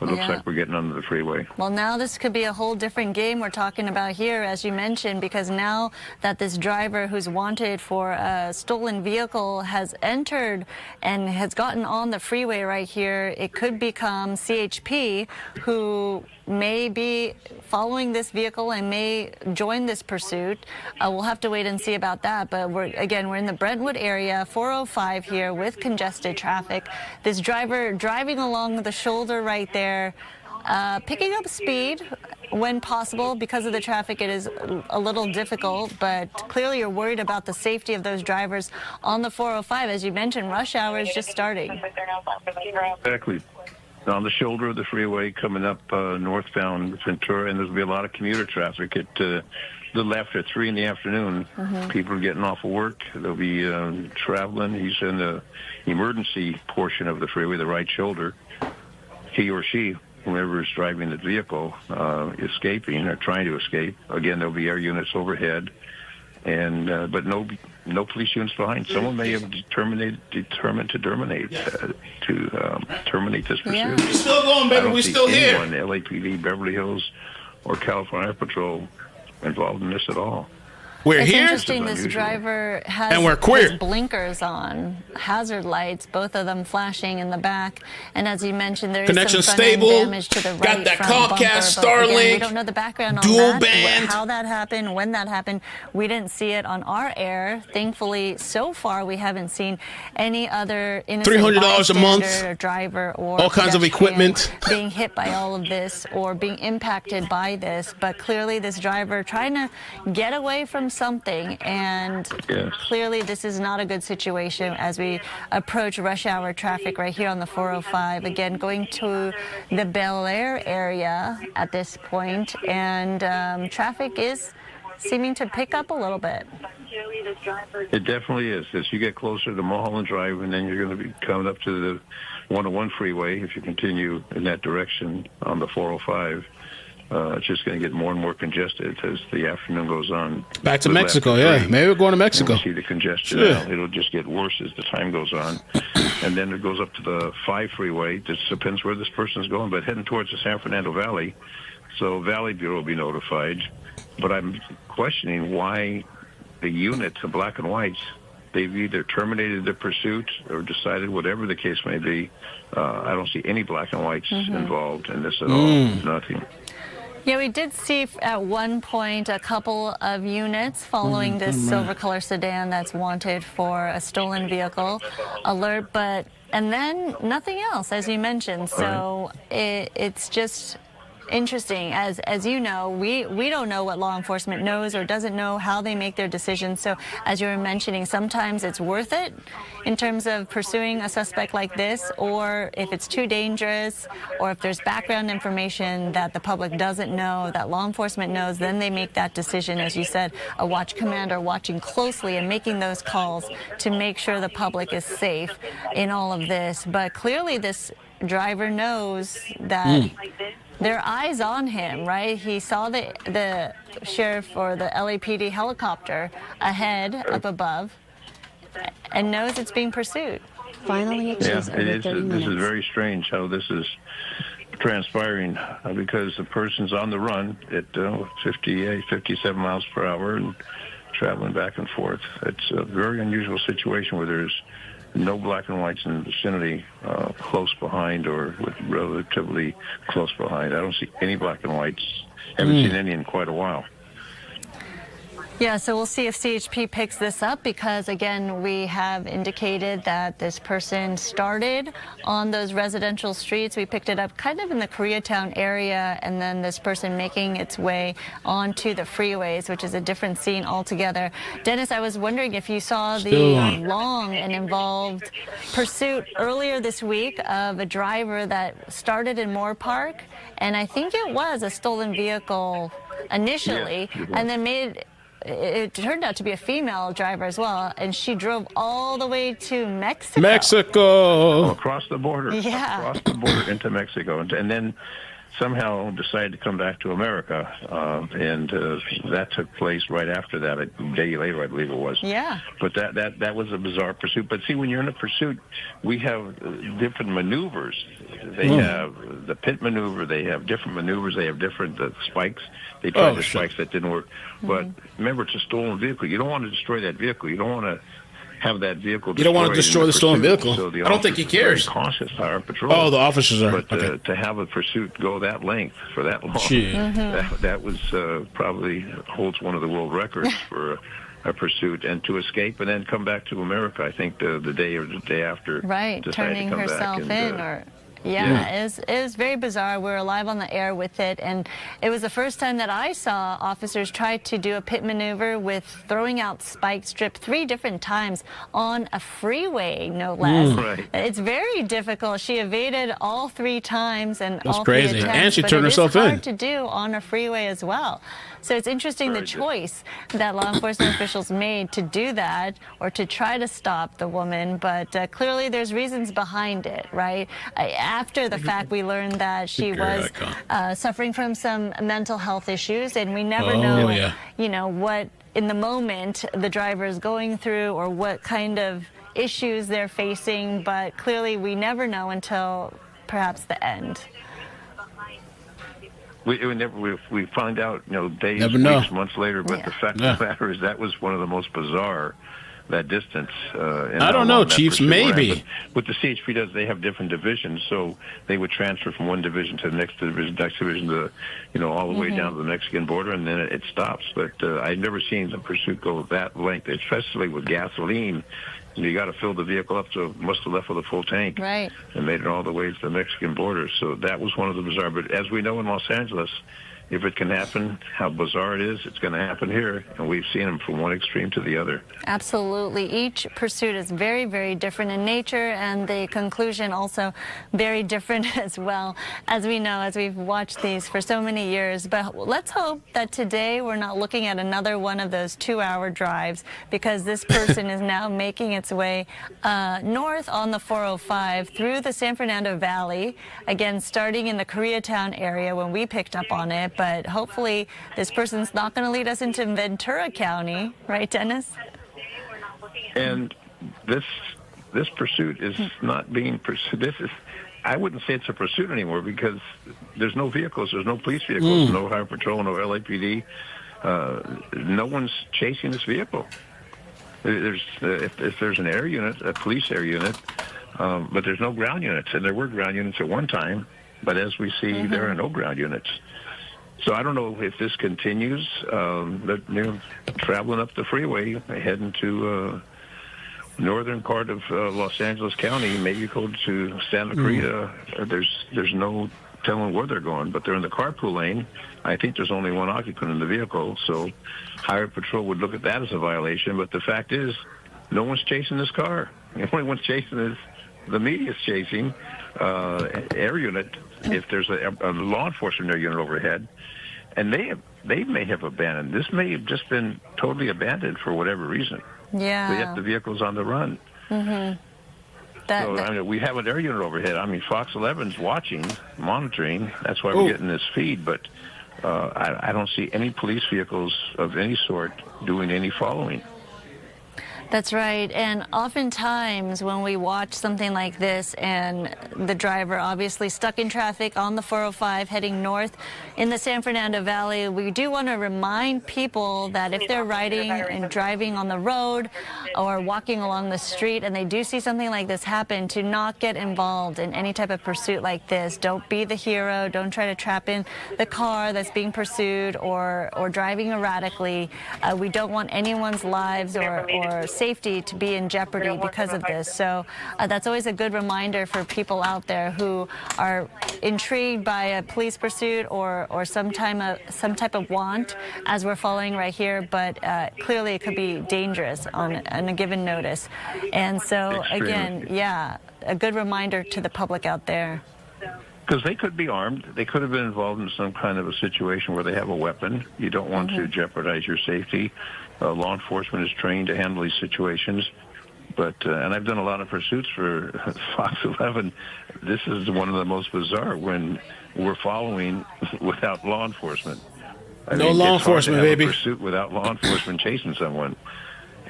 But it looks like we're getting onto the freeway. Well, now this could be a whole different game we're talking about here, as you mentioned, because now that this driver who's wanted for a stolen vehicle has entered and has gotten on the freeway right here, it could become CHP, who may be following this vehicle and may join this pursuit. We'll have to wait and see about that. But we're in the Brentwood area, 405 here with congested traffic. This driver driving along the shoulder right there, picking up speed when possible. Because of the traffic, it is a little difficult, but clearly you're worried about the safety of those drivers on the 405. As you mentioned, rush hour is just starting. Exactly. On the shoulder of the freeway coming up northbound Ventura, and there'll be a lot of commuter traffic at a little after 3 in the afternoon. People are getting off of work. They'll be traveling. He's in the emergency portion of the freeway, the right shoulder. He or she, whoever is driving the vehicle, escaping or trying to escape. Again, there'll be air units overhead, and but no police units behind. Someone may have determined to terminate this pursuit. We're still going, baby. We're still here. I don't see anyone, LAPD, Beverly Hills, or California Patrol involved in this at all. We're it's here. Interesting. This driver has, and we're queer. Has blinkers on, hazard lights, both of them flashing in the back. And as you mentioned, there is connection some front-end stable. Damage to the right Got that front Comcast, bumper, Starlink. Again, we don't know the background on dual that, band. How that happened, when that happened. We didn't see it on our air. Thankfully, so far we haven't seen any other innocent $300 a month, or driver or all kinds of equipment being hit by all of this or being impacted by this. But clearly, this driver trying to get away from something. And clearly this is not a good situation as we approach rush hour traffic right here on the 405. Again, going to the Bel Air area at this point, and traffic is seeming to pick up a little bit. It definitely is. As you get closer to Mulholland Drive, and then you're going to be coming up to the 101 freeway, if you continue in that direction on the 405, it's just going to get more and more congested as the afternoon goes on. Back to Mexico, yeah. Maybe we're going to Mexico. You see the congestion. It'll just get worse as the time goes on. And then it goes up to the 5 freeway. This depends where this person's going, but heading towards the San Fernando Valley. So Valley Bureau will be notified. But I'm questioning why the units, the black and whites, they've either terminated the pursuit or decided whatever the case may be. I don't see any black and whites involved in this at all. Nothing. Yeah, we did see at one point a couple of units following this silver color sedan that's wanted for a stolen vehicle alert, and then nothing else, as you mentioned. So it's just interesting. As you know, we don't know what law enforcement knows or doesn't know, how they make their decisions. So as you were mentioning, sometimes it's worth it in terms of pursuing a suspect like this, or if it's too dangerous, or if there's background information that the public doesn't know, that law enforcement knows, then they make that decision. As you said, a watch commander watching closely and making those calls to make sure the public is safe in all of this. But clearly this driver knows that there are eyes on him, right? He saw the sheriff or the LAPD helicopter ahead, up above, and knows it's being pursued. Finally, it is. This is very strange how this is transpiring because the person's on the run at 58, 57 miles per hour and traveling back and forth. It's a very unusual situation where there's no black and whites in the vicinity close behind or relatively close behind. I don't see any black and whites. Haven't seen any in quite a while. Yeah, so we'll see if CHP picks this up because, again, we have indicated that this person started on those residential streets. We picked it up kind of in the Koreatown area, and then this person making its way onto the freeways, which is a different scene altogether. Dennis, I was wondering if you saw the long and involved pursuit earlier this week of a driver that started in Moore Park, and I think it was a stolen vehicle initially, and then made it turned out to be a female driver as well, and she drove all the way to Mexico. Mexico. Across the border. Yeah. Across the border into Mexico. And then somehow decided to come back to America. And that took place right after that, a day later, I believe it was. Yeah. But that was a bizarre pursuit. But see, when you're in a pursuit, we have different maneuvers. They have the pit maneuver. They have different maneuvers. They have different spikes. They tried the spikes that didn't work. But remember, it's a stolen vehicle. You don't want to destroy that vehicle. You don't want to have that vehicle destroyed. You don't want to destroy the stolen vehicle. So the I don't think he cares. Very cautious, Highway Patrol. Oh, the officers are. But to have a pursuit go that length for that long, that was probably holds one of the world records for a pursuit, and to escape and then come back to America. I think the day or the day after, right, turning herself in, it was very bizarre. We were live on the air with it, and it was the first time that I saw officers try to do a pit maneuver with throwing out spike strip 3 different times on a freeway, no less. Right. It's very difficult. She evaded all 3 times, and that's all crazy. 3 attempts, and she but turned herself in. It's hard to do on a freeway as well. So it's interesting the choice that law enforcement officials made to do that or to try to stop the woman, but clearly there's reasons behind it, right? After the fact, we learned that she was suffering from some mental health issues, and we never know, you know, what in the moment the driver is going through or what kind of issues they're facing, but clearly we never know until perhaps the end. We find out, you know, days, weeks, months later, but the fact of the matter is that was one of the most bizarre, that distance. I don't know, Chiefs, maybe. What the CHP does, they have different divisions, so they would transfer from one division to the next division, to, you know, all the way down to the Mexican border, and then it stops. But I've never seen the pursuit go that length, especially with gasoline. You got to fill the vehicle up, so it must have left with a full tank. Right. And made it all the way to the Mexican border. So that was one of the bizarre. But as we know in Los Angeles, if it can happen, how bizarre it is, it's going to happen here. And we've seen them from one extreme to the other. Absolutely. Each pursuit is very, very different in nature, and the conclusion also very different as well, as we know, as we've watched these for so many years. But let's hope that today we're not looking at another one of those 2-hour drives, because this person is now making its way north on the 405 through the San Fernando Valley, again, starting in the Koreatown area when we picked up on it. But hopefully this person's not going to lead us into Ventura County, right, Dennis? And this pursuit is not being pursued. I wouldn't say it's a pursuit anymore, because there's no vehicles, there's no police vehicles, no Highway Patrol, no LAPD. No one's chasing this vehicle. If there's an air unit, a police air unit, but there's no ground units, and there were ground units at one time. But as we see, there are no ground units. So I don't know if this continues. They're traveling up the freeway, heading to northern part of Los Angeles County, maybe go to Santa Clarita. There's no telling where they're going, but they're in the carpool lane. I think there's only one occupant in the vehicle, so Highway Patrol would look at that as a violation. But the fact is, no one's chasing this car. The only one's chasing is the media's chasing air unit. If there's a law enforcement air unit overhead, and they may have abandoned. This may have just been totally abandoned for whatever reason. Yeah. Yet the vehicle's on the run. I mean, we have an air unit overhead. I mean, Fox 11's watching, monitoring. That's why we're getting this feed. But I don't see any police vehicles of any sort doing any following. That's right. And oftentimes when we watch something like this and the driver obviously stuck in traffic on the 405 heading north in the San Fernando Valley, we do want to remind people that if they're riding and driving on the road or walking along the street and they do see something like this happen, to not get involved in any type of pursuit like this. Don't be the hero. Don't try to trap in the car that's being pursued or driving erratically. We don't want anyone's lives or safety to be in jeopardy because of this. So that's always a good reminder for people out there who are intrigued by a police pursuit or some type of want, as we're following right here. But clearly it could be dangerous on a given notice. And so again, a good reminder to the public out there. Because they could be armed. They could have been involved in some kind of a situation where they have a weapon. You don't want to jeopardize your safety. Law enforcement is trained to handle these situations. But and I've done a lot of pursuits for Fox 11. This is one of the most bizarre when we're following without law enforcement. No law enforcement, baby. Pursuit without law enforcement chasing someone.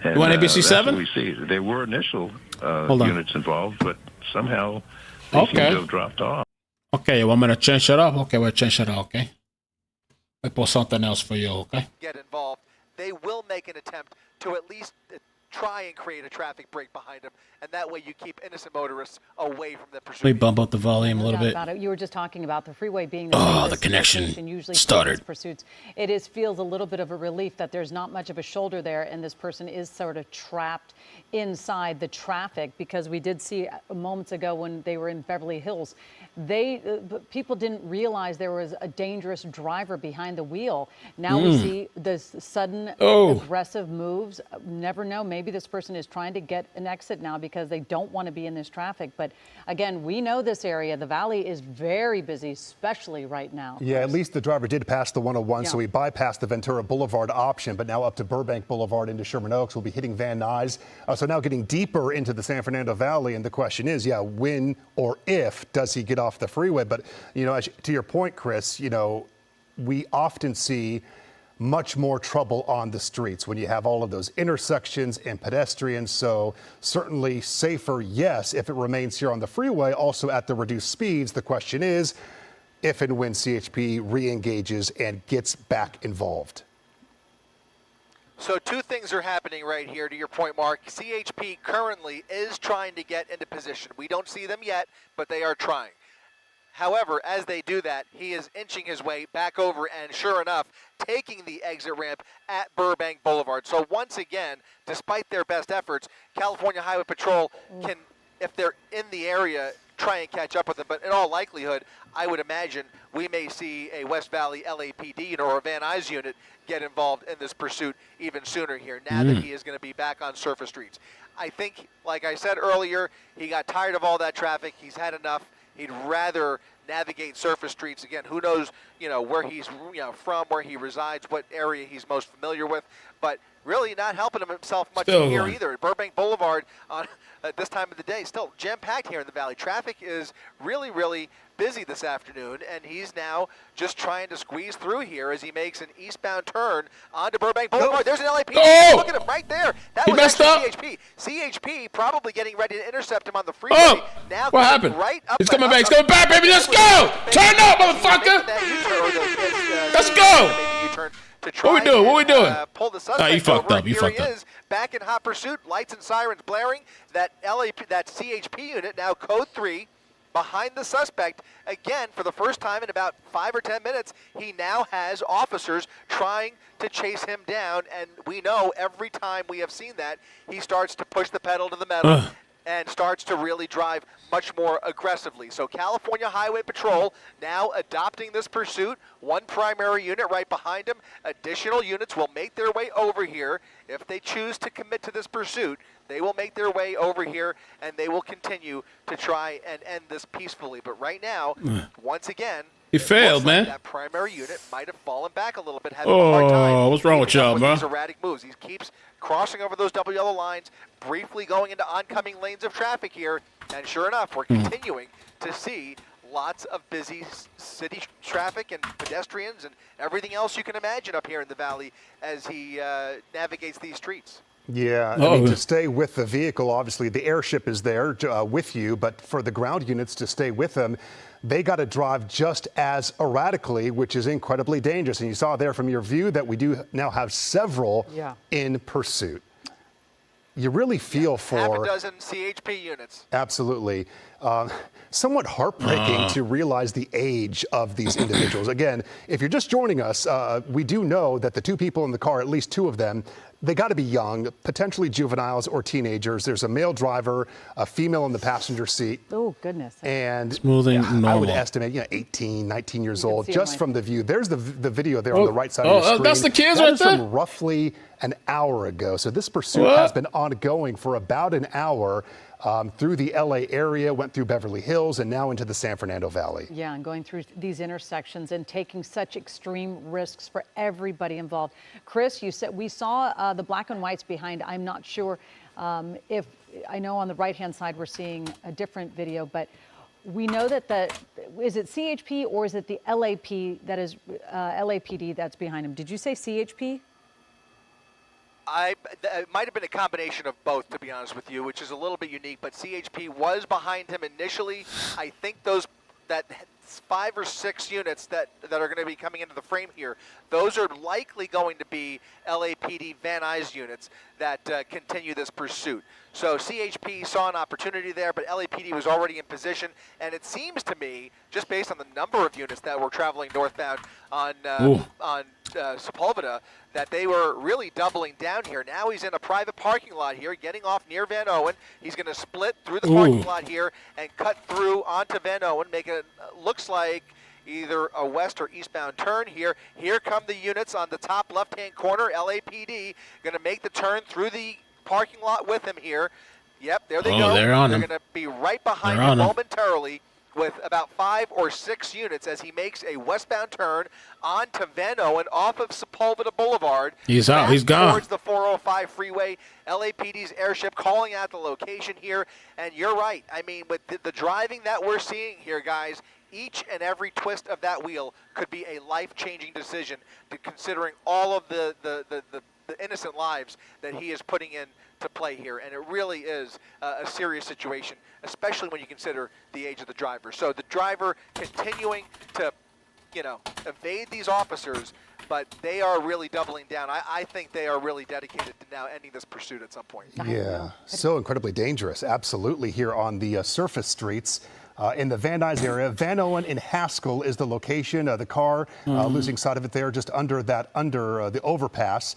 And, you want ABC 7? We see there were initial units involved, but somehow they seem to have dropped off. Okay, you want me to change it up? Okay, we'll change it up. Okay, I put something else for you. Okay. Get involved. They will make an attempt to at least try and create a traffic break behind them, and that way you keep innocent motorists away from the pursuit. Let me bump up the volume a little bit. You were just talking about the freeway being the connection started. Pursuits. It feels a little bit of a relief that there's not much of a shoulder there, and this person is sort of trapped inside the traffic, because we did see moments ago when they were in Beverly Hills, people didn't realize there was a dangerous driver behind the wheel. Now we see this sudden aggressive moves. Never know. Maybe this person is trying to get an exit now because they don't want to be in this traffic. But again, we know this area. The Valley is very busy, especially right now. Yeah, at least the driver did pass the 101, so he bypassed the Ventura Boulevard option, but now up to Burbank Boulevard into Sherman Oaks. We'll be hitting Van Nuys. So now getting deeper into the San Fernando Valley, and the question is, when or if does he get off the freeway? But, to your point, Chris, we often see much more trouble on the streets when you have all of those intersections and pedestrians. So certainly safer, yes, if it remains here on the freeway, also at the reduced speeds. The question is if and when CHP re-engages and gets back involved. So two things are happening right here, to your point, Mark. CHP currently is trying to get into position. We don't see them yet, but they are trying. However, as they do that, he is inching his way back over and, sure enough, taking the exit ramp at Burbank Boulevard. So once again, despite their best efforts, California Highway Patrol can, if they're in the area, try and catch up with them. But in all likelihood, I would imagine we may see a West Valley LAPD or a Van Nuys unit get involved in this pursuit even sooner here, now that he is going to be back on surface streets. I think, like I said earlier, he got tired of all that traffic. He's had enough. He'd rather navigate surface streets. Again, who knows, where he's from, where he resides, what area he's most familiar with. But really not helping himself much here either. Burbank Boulevard at this time of the day, still jam-packed here in the Valley. Traffic is really, really busy this afternoon, and he's now just trying to squeeze through here as he makes an eastbound turn onto Burbank Boulevard. There's an LAPD. Look at him right there. That was actually CHP. CHP probably getting ready to intercept him on the freeway. Now what happened? Right up he's coming back. He's coming back, baby. Let's go. Turn up, motherfucker. Let's go. What we doing? What we doing? Pull the suspect you fucked over. up. You Here fucked he up. is, back in hot pursuit. Lights and sirens blaring. That CHP unit, now code 3, behind the suspect. Again, for the first time in about 5 or 10 minutes, he now has officers trying to chase him down. And we know every time we have seen that, he starts to push the pedal to the metal and starts to really drive much more aggressively. So California Highway Patrol now adopting this pursuit. One primary unit right behind him. Additional units will make their way over here. If they choose to commit to this pursuit, they will make their way over here, and they will continue to try and end this peacefully. But right now, once again, he failed, man. That primary unit might have fallen back a little bit, having a hard time. What's wrong with y'all, man? These erratic moves. He keeps crossing over those double yellow lines, briefly going into oncoming lanes of traffic here, and sure enough, we're continuing to see lots of busy city traffic and pedestrians and everything else you can imagine up here in the Valley as he navigates these streets. Yeah, I mean, to stay with the vehicle, obviously the airship is there with you, but for the ground units to stay with them, they got to drive just as erratically, which is incredibly dangerous. And you saw there from your view that we do now have several in pursuit. You really feel for half a dozen CHP units. Absolutely. Somewhat heartbreaking to realize the age of these individuals. Again, if you're just joining us, we do know that the two people in the car, at least two of them, they got to be young, potentially juveniles or teenagers. There's a male driver, a female in the passenger seat. Oh, goodness. And normal. I would estimate, 18, 19 years old, just from the view. There's the video there on the right side of the screen. That's the kids right there? From roughly an hour ago. So this pursuit has been ongoing for about an hour. through the LA area, went through Beverly Hills, and now into the San Fernando Valley. Yeah, and going through these intersections and taking such extreme risks for everybody involved. Chris, you said we saw the black and whites behind. I'm not sure if, I know on the right-hand side we're seeing a different video, but we know that is it CHP or is it the LAPD that's behind him? Did you say CHP? It might have been a combination of both, to be honest with you, which is a little bit unique. But CHP was behind him initially. I think that 5 or 6 units that are going to be coming into the frame here, those are likely going to be LAPD Van Nuys units that continue this pursuit. So CHP saw an opportunity there, but LAPD was already in position. And it seems to me, just based on the number of units that were traveling northbound on Sepulveda, that they were really doubling down here. Now he's in a private parking lot here, getting off near Van Owen. He's going to split through the parking lot here and cut through onto Van Owen, make it looks like either a west or eastbound turn here. Here come the units on the top left-hand corner. LAPD going to make the turn through the parking lot with him here. Yep, there they go. They're on him. They're going to be right behind him momentarily, with about 5 or 6 units as he makes a westbound turn onto Van Owen off of Sepulveda Boulevard. He's out. He's gone. Towards the 405 freeway. LAPD's airship calling out the location here. And you're right. I mean, with the driving that we're seeing here, guys, each and every twist of that wheel could be a life-changing decision, considering all of the innocent lives that he is putting in to play here, and it really is a serious situation, especially when you consider the age of the driver. So the driver continuing to, evade these officers, but they are really doubling down. I think they are really dedicated to now ending this pursuit at some point. Yeah, so incredibly dangerous, absolutely, here on the surface streets. In the Van Nuys area. Van Owen in Haskell is the location. The car losing sight of it there, just under the overpass.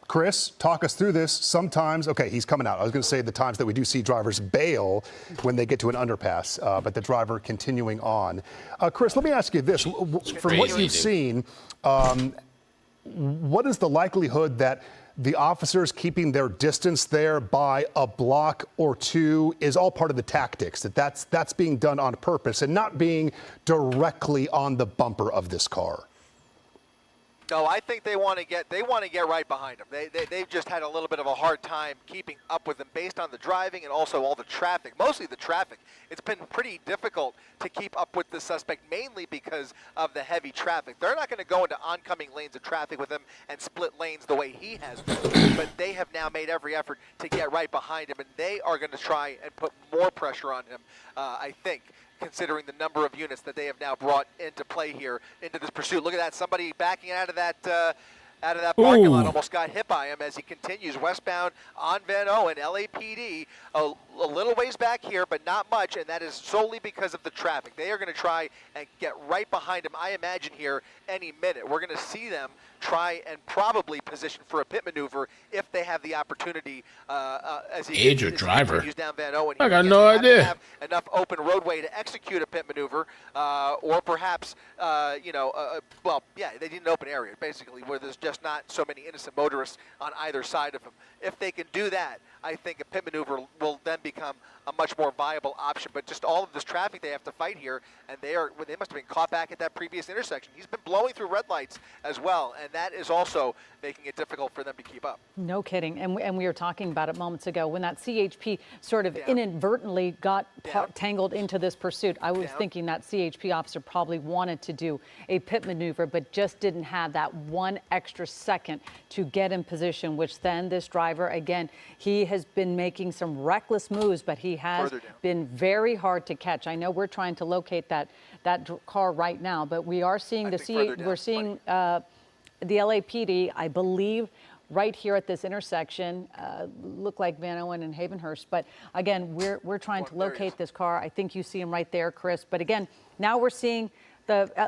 Chris, talk us through this. Sometimes, okay, he's coming out. I was going to say the times that we do see drivers bail when they get to an underpass, but the driver continuing on. Chris, let me ask you this: from what you've seen, what is the likelihood that the officers keeping their distance there by a block or 2 is all part of the tactics, that's being done on purpose and not being directly on the bumper of this car? No, I think they want to get right behind him. They've just had a little bit of a hard time keeping up with him based on the driving and also all the traffic, mostly the traffic. It's been pretty difficult to keep up with the suspect, mainly because of the heavy traffic. They're not going to go into oncoming lanes of traffic with him and split lanes the way he has been, but they have now made every effort to get right behind him, and they are going to try and put more pressure on him, I think, considering the number of units that they have now brought into play here into this pursuit. Look at that, somebody backing out of that parking lot, almost got hit by him as he continues westbound on Van Owen. LAPD a little ways back here, but not much, and that is solely because of the traffic. They are going to try and get right behind him, I imagine, here any minute. We're going to see them try and probably position for a pit maneuver if they have the opportunity as he continues down Van Owen. I got no idea. Have enough open roadway to execute a pit maneuver, or perhaps, well, yeah, they need an open area, basically, where there's just not so many innocent motorists on either side of him. If they can do that, I think a pit maneuver will then become a much more viable option. But just all of this traffic they have to fight here, and they must have been caught back at that previous intersection. He's been blowing through red lights as well, and that is also making it difficult for them to keep up. No kidding. And we were talking about it moments ago when that CHP sort of inadvertently got tangled into this pursuit. I was thinking that CHP officer probably wanted to do a pit maneuver, but just didn't have that one extra second to get in position, which then this driver, again, he has been making some reckless moves, but he has been very hard to catch. I know we're trying to locate that car right now, but we are seeing we're seeing the LAPD, I believe, right here at this intersection, look like Van Owen and Havenhurst. But again, we're trying to locate this car. I think you see him right there, Chris. But again, now we're seeing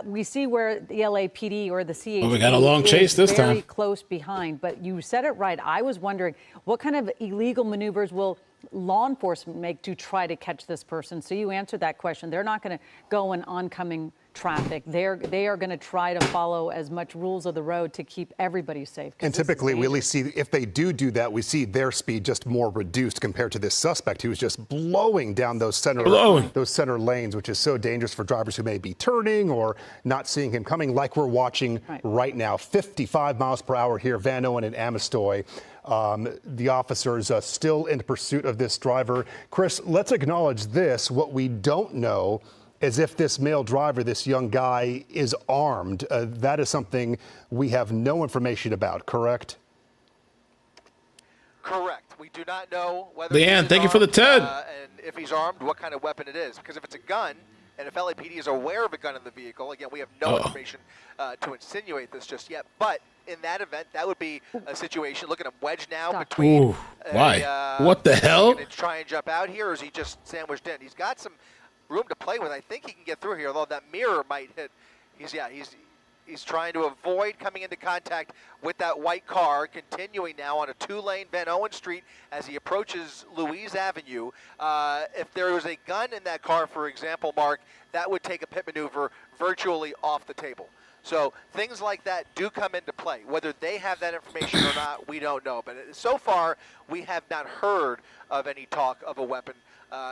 we see where the LAPD or the CHP we got a long chase this time. Very close behind. But you said it right. I was wondering what kind of illegal maneuvers will law enforcement make to try to catch this person? So you answered that question. They're not going to go in oncoming traffic. They are going to try to follow as much rules of the road to keep everybody safe. And typically, we at least see, if they do that, we see their speed just more reduced compared to this suspect who's just blowing down those center lanes, which is so dangerous for drivers who may be turning or not seeing him coming, like we're watching right now. 55 miles per hour here, Van Owen and Amestoy. The officers still in pursuit of this driver. Chris, let's acknowledge this. What we don't know is if this male driver, this young guy, is armed. That is something we have no information about, correct? Correct. We do not know whether Leanne, thank you for the 10. And if he's armed, what kind of weapon it is. Because if it's a gun, and if LAPD is aware of a gun in the vehicle, again, we have no information to insinuate this just yet. But in that event, that would be a situation. Look at him wedged now between. Why? What the hell? Going to try and jump out here, or is he just sandwiched in? He's got some room to play with. I think he can get through here, although that mirror might hit. He's trying to avoid coming into contact with that white car, continuing now on a 2-lane Van Owen Street as he approaches Louise Avenue. If there was a gun in that car, for example, Mark, that would take a pit maneuver virtually off the table. So things like that do come into play. Whether they have that information or not, we don't know. But so far, we have not heard of any talk of a weapon.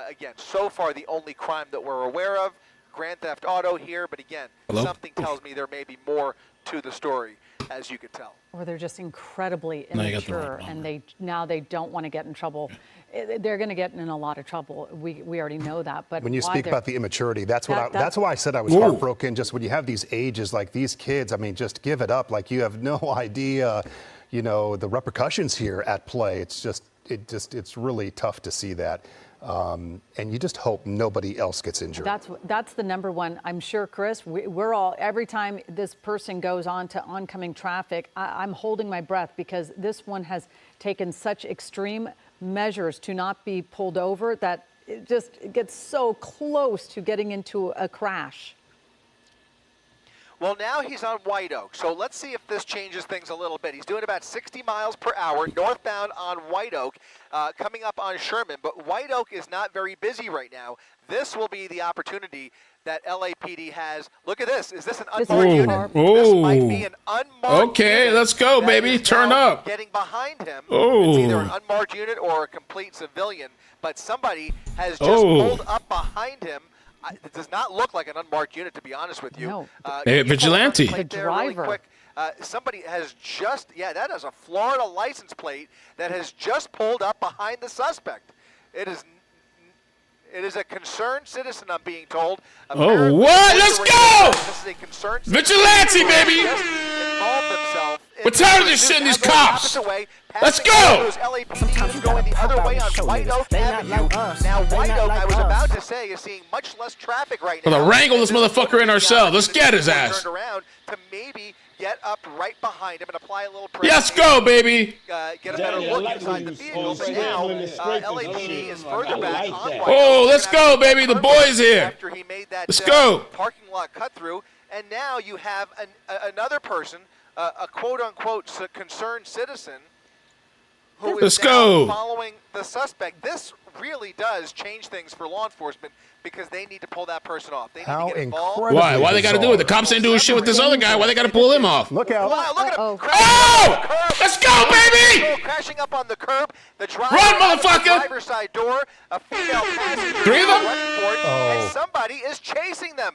Again, so far, the only crime that we're aware of, Grand Theft Auto here. But again, something tells me there may be more to the story, as you could tell. Or they're just incredibly immature, and they don't want to get in trouble. They're going to get in a lot of trouble. We already know that. But when you speak about the immaturity, that's why I said I was heartbroken. Just when you have these ages like these kids, I mean, just give it up. Like you have no idea, the repercussions here at play. It's really tough to see that. And you just hope nobody else gets injured. That's the number one. I'm sure, Chris, we're all, every time this person goes on to oncoming traffic, I'm holding my breath because this one has taken such extreme measures to not be pulled over that it just gets so close to getting into a crash. Well, now he's on White Oak, so let's see if this changes things a little bit. He's doing about 60 miles per hour northbound on White Oak, coming up on Sherman, but White Oak is not very busy right now. This will be the opportunity that LAPD has. Look at this. Is this an unmarked unit? This might be an unmarked unit. Let's go, baby. Turn up. Getting behind him. It's either an unmarked unit or a complete civilian, but somebody has just pulled up behind him. It does not look like an unmarked unit, to be honest with you. No. Vigilante. The driver. Really somebody has just, that is a Florida license plate that has just pulled up behind the suspect. It is a concerned citizen, I'm being told. Oh, what? Let's go! This is a concerned Vigilante, baby! We're tired of this shit and these cops. Let's go! Sometimes going the other way on White Oak Avenue. Now, White Oak, I was about to say, is seeing much less traffic right now. We're gonna wrangle this motherfucker in ourselves. Let's get his ass. Turned around to maybe get up right behind him and apply a little pressure. Let's go, baby. Get a better look inside the vehicle. But now, LAPD is further back on White Oak. Oh, let's go, baby. The boy's here. After he made that let's go. Parking lot cut through, and now you have another person, a quote-unquote concerned citizen, who is now following the suspect. This really does change things for law enforcement because they need to pull that person off. They need to get involved. Why they got to do it? The cops ain't doing shit with this other guy. Why they got to pull him off? Look out. Wow, look at him. Oh! Let's go, baby! Crashing up on the curb. The driver run, motherfucker! The driver's side door. A female passenger. 3 of them? And somebody is chasing them.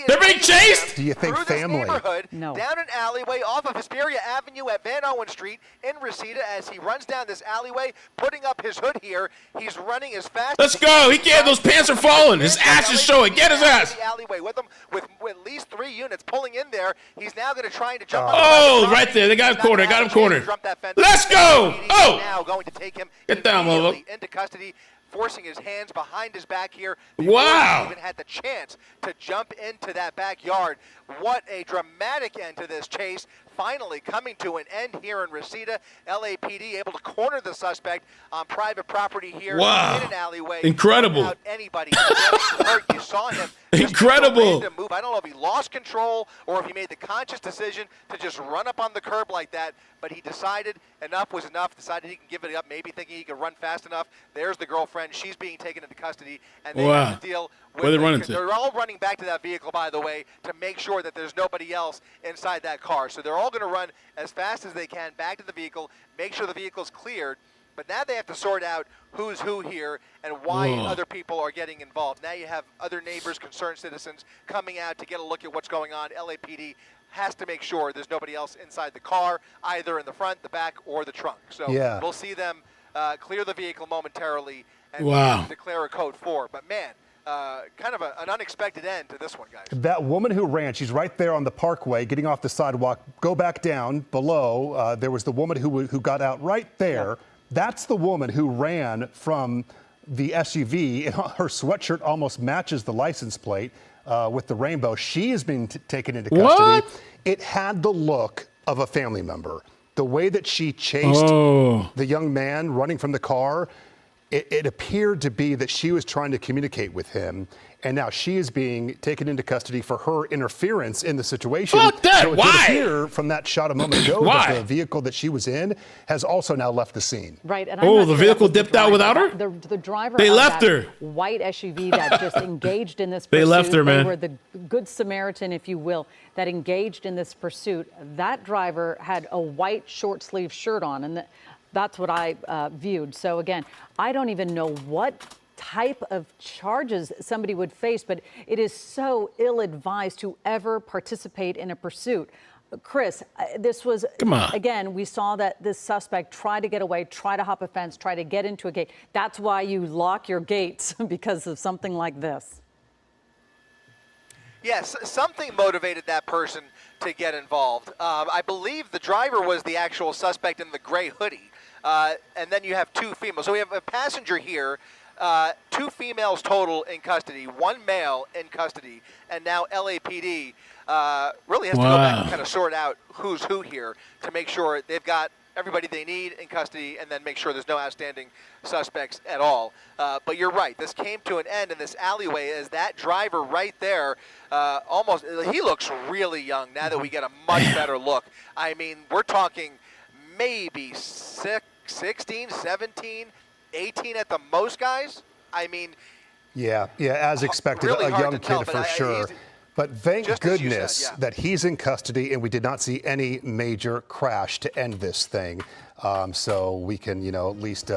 They're being chased? Do you think family? No. Down an alleyway off of Hesperia Avenue at Van Owen Street in Reseda as he runs down this alleyway, putting up his hood here. He's running as fast Let's go. He can't. Those pants are falling. His ass is showing. Get his ass. The alleyway with him, with at least 3 units pulling in there. He's now going to try to jump. Right there. They got him cornered. Got him cornered. Let's go. Oh. Now going to take him get down, motherfucker. Into custody. Forcing his hands behind his back here. Wow. He even had the chance to jump into that backyard. What a dramatic end to this chase. finally coming to an end here in Reseda. LAPD able to corner the suspect on private property here in an alleyway. Incredible. Without anybody getting hurt. You saw him. Incredible. Move. I don't know if he lost control or if he made the conscious decision to just run up on the curb like that, but he decided enough was enough, decided he can give it up, maybe thinking he could run fast enough. There's the girlfriend. She's being taken into custody, and they have to deal with Where they running to? They're all running back to that vehicle, by the way, to make sure that there's nobody else inside that car. So they're all going to run as fast as they can back to the vehicle, make sure the vehicle's cleared. But now they have to sort out who's who here and why other people are getting involved. Now you have other neighbors, concerned citizens coming out to get a look at what's going on. LAPD has to make sure there's nobody else inside the car, either in the front, the back, or the trunk. So we'll see them clear the vehicle momentarily and declare a code 4. But man, kind of an unexpected end to this one, guys. That woman who ran, she's right there on the parkway, getting off the sidewalk. Go back down below. There was the woman who got out right there. Yeah. That's the woman who ran from the SUV, and her sweatshirt almost matches the license plate with the rainbow. She is being taken into custody. What? It had the look of a family member. The way that she chased the young man running from the car, it appeared to be that she was trying to communicate with him. And now she is being taken into custody for her interference in the situation. Fuck that! So it did appear from that shot a moment ago that the vehicle that she was in has also now left the scene. Right. And the vehicle dipped out without her? The driver they of left that her. White SUV that just engaged in this pursuit. They left her, man. They were the good Samaritan, if you will, that engaged in this pursuit. That driver had a white short sleeve shirt on, and that's what I viewed. So again, I don't even know what type of charges somebody would face, but it is so ill-advised to ever participate in a pursuit. Chris, this was, again, we saw that this suspect tried to get away, try to hop a fence, try to get into a gate. That's why you lock your gates, because of something like this. Yes, something motivated that person to get involved. I believe the driver was the actual suspect in the gray hoodie. And then you have two females. So we have a passenger here, 2 females total in custody, 1 male in custody, and now LAPD really has to go back and kind of sort out who's who here to make sure they've got everybody they need in custody and then make sure there's no outstanding suspects at all. But you're right, this came to an end in this alleyway as that driver right there, he looks really young now that we get a much better look. I mean, we're talking maybe 16, 17, 18 at the most, guys. I mean, yeah, as expected, really a young kid for sure. But thank goodness that he's in custody and we did not see any major crash to end this thing. So we can, at least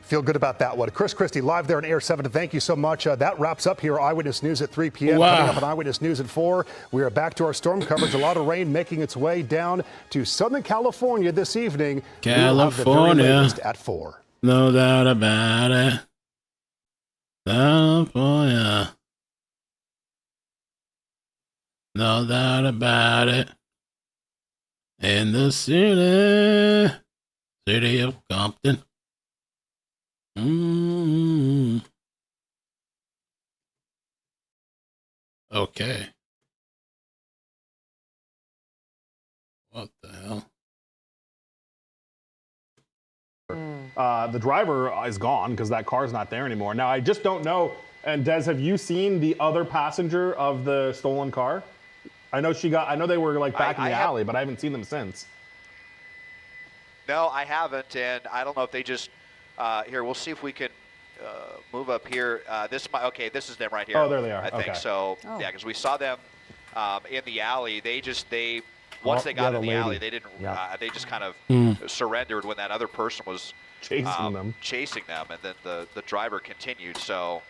feel good about that one. Chris Christie, live there on Air 7. Thank you so much. That wraps up here. Eyewitness News at 3 p.m. Coming up on Eyewitness News at 4. We are back to our storm coverage. A lot of rain making its way down to Southern California this evening. California. At 4. No doubt about it. California. No doubt about it. In the city of Compton. Okay. What the hell? The driver is gone because that car's not there anymore. Now, I just don't know. And Des, have you seen the other passenger of the stolen car? I know they were like back in the alley, but I haven't seen them since. No, I haven't, and I don't know if they just here. We'll see if we can move up here. This is them right here. Oh, there they are. I think so. Yeah, because we saw them in the alley. Once they got in the alley, they didn't. They just kind of surrendered when that other person was chasing them, and then the driver continued. So,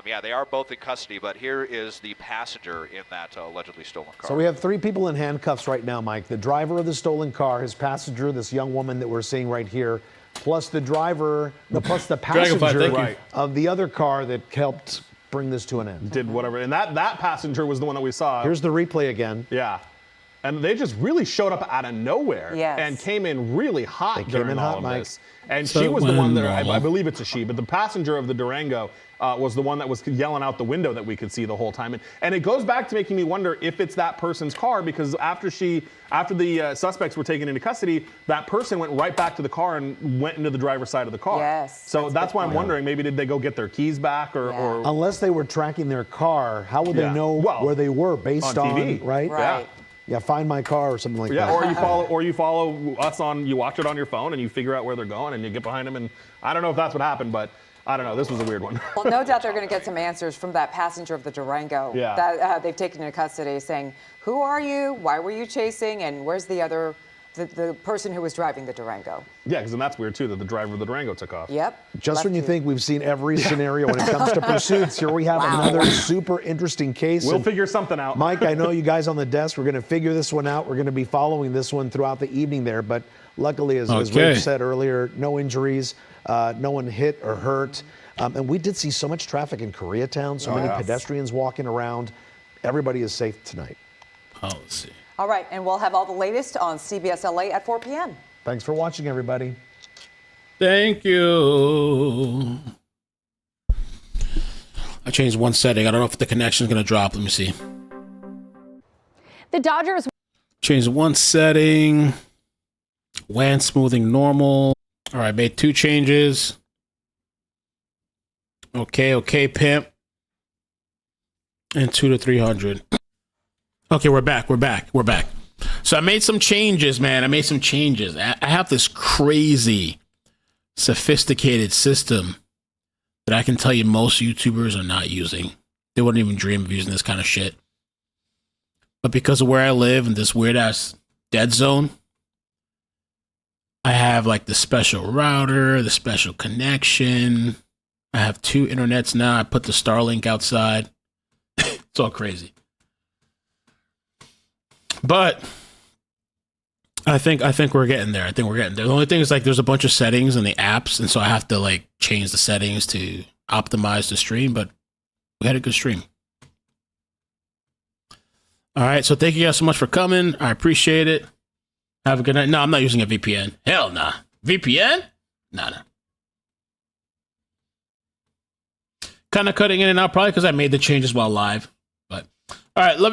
they are both in custody. But here is the passenger in that allegedly stolen car. So we have 3 people in handcuffs right now, Mike. The driver of the stolen car, his passenger, this young woman that we're seeing right here, plus the driver, plus the passenger of the other car that helped bring this to an end. Did whatever, and that passenger was the one that we saw. Here's the replay again. Yeah. and they just really showed up out of nowhere Yes. and came in really hot They came during in all hot, of Mike. this. And So she was the one that, normal. I believe it's a she, but the passenger of the Durango was the one that was yelling out the window that we could see the whole time. And it goes back to making me wonder if it's that person's car, because after the suspects were taken into custody, that person went right back to the car and went into the driver's side of the car. Yes, So that's that's good why I'm point. wondering, maybe did they go get their keys back or Unless they were tracking their car, how would Yeah. they know Well, where they were based on on, TV. right? Right. Yeah, find my car or something like Yeah, that. or you follow us you watch it on your phone and you figure out where they're going and you get behind them, and I don't know if that's what happened, but I don't know. This was a weird one. Well, no doubt they're going to get some answers from that passenger of the Durango Yeah. that they've taken into custody, saying, who are you? Why were you chasing? And where's the other, the person who was driving the Durango? Yeah, because then that's weird too that the driver of the Durango took off. Yep. Just left when you think we've seen every scenario when it comes to pursuits, here we have another super interesting case. We'll And figure something out. Mike, I know you guys on the desk, we're going to figure this one out. We're going to be following this one throughout the evening there. But luckily, as Okay. Rich said earlier, no injuries, no one hit or hurt. And we did see so much traffic in Koreatown, so many pedestrians walking around. Everybody is safe tonight. Policy. All right, and we'll have all the latest on CBS LA at 4 p.m. Thanks for watching, everybody. Thank you. I changed one setting. I don't know if the connection is going to drop. Let me see. The Dodgers. Changed one setting. WAN smoothing normal. All right, made 2 changes. Okay, pimp. And 2 to 300. Okay, we're back. So I made some changes, man. I have this crazy, sophisticated system that I can tell you most YouTubers are not using. They wouldn't even dream of using this kind of shit. But because of where I live in this weird ass dead zone, I have like the special router, the special connection. I have 2 internets now. I put the Starlink outside. It's all crazy. But I think we're getting there. The only thing is like there's a bunch of settings in the apps, and so I have to like change the settings to optimize the stream, but we had a good stream. All right, so thank you guys so much for coming. I appreciate it. Have a good night. No, I'm not using a VPN. Hell nah. VPN? Nah. Kind of cutting in and out probably because I made the changes while live. But all right, love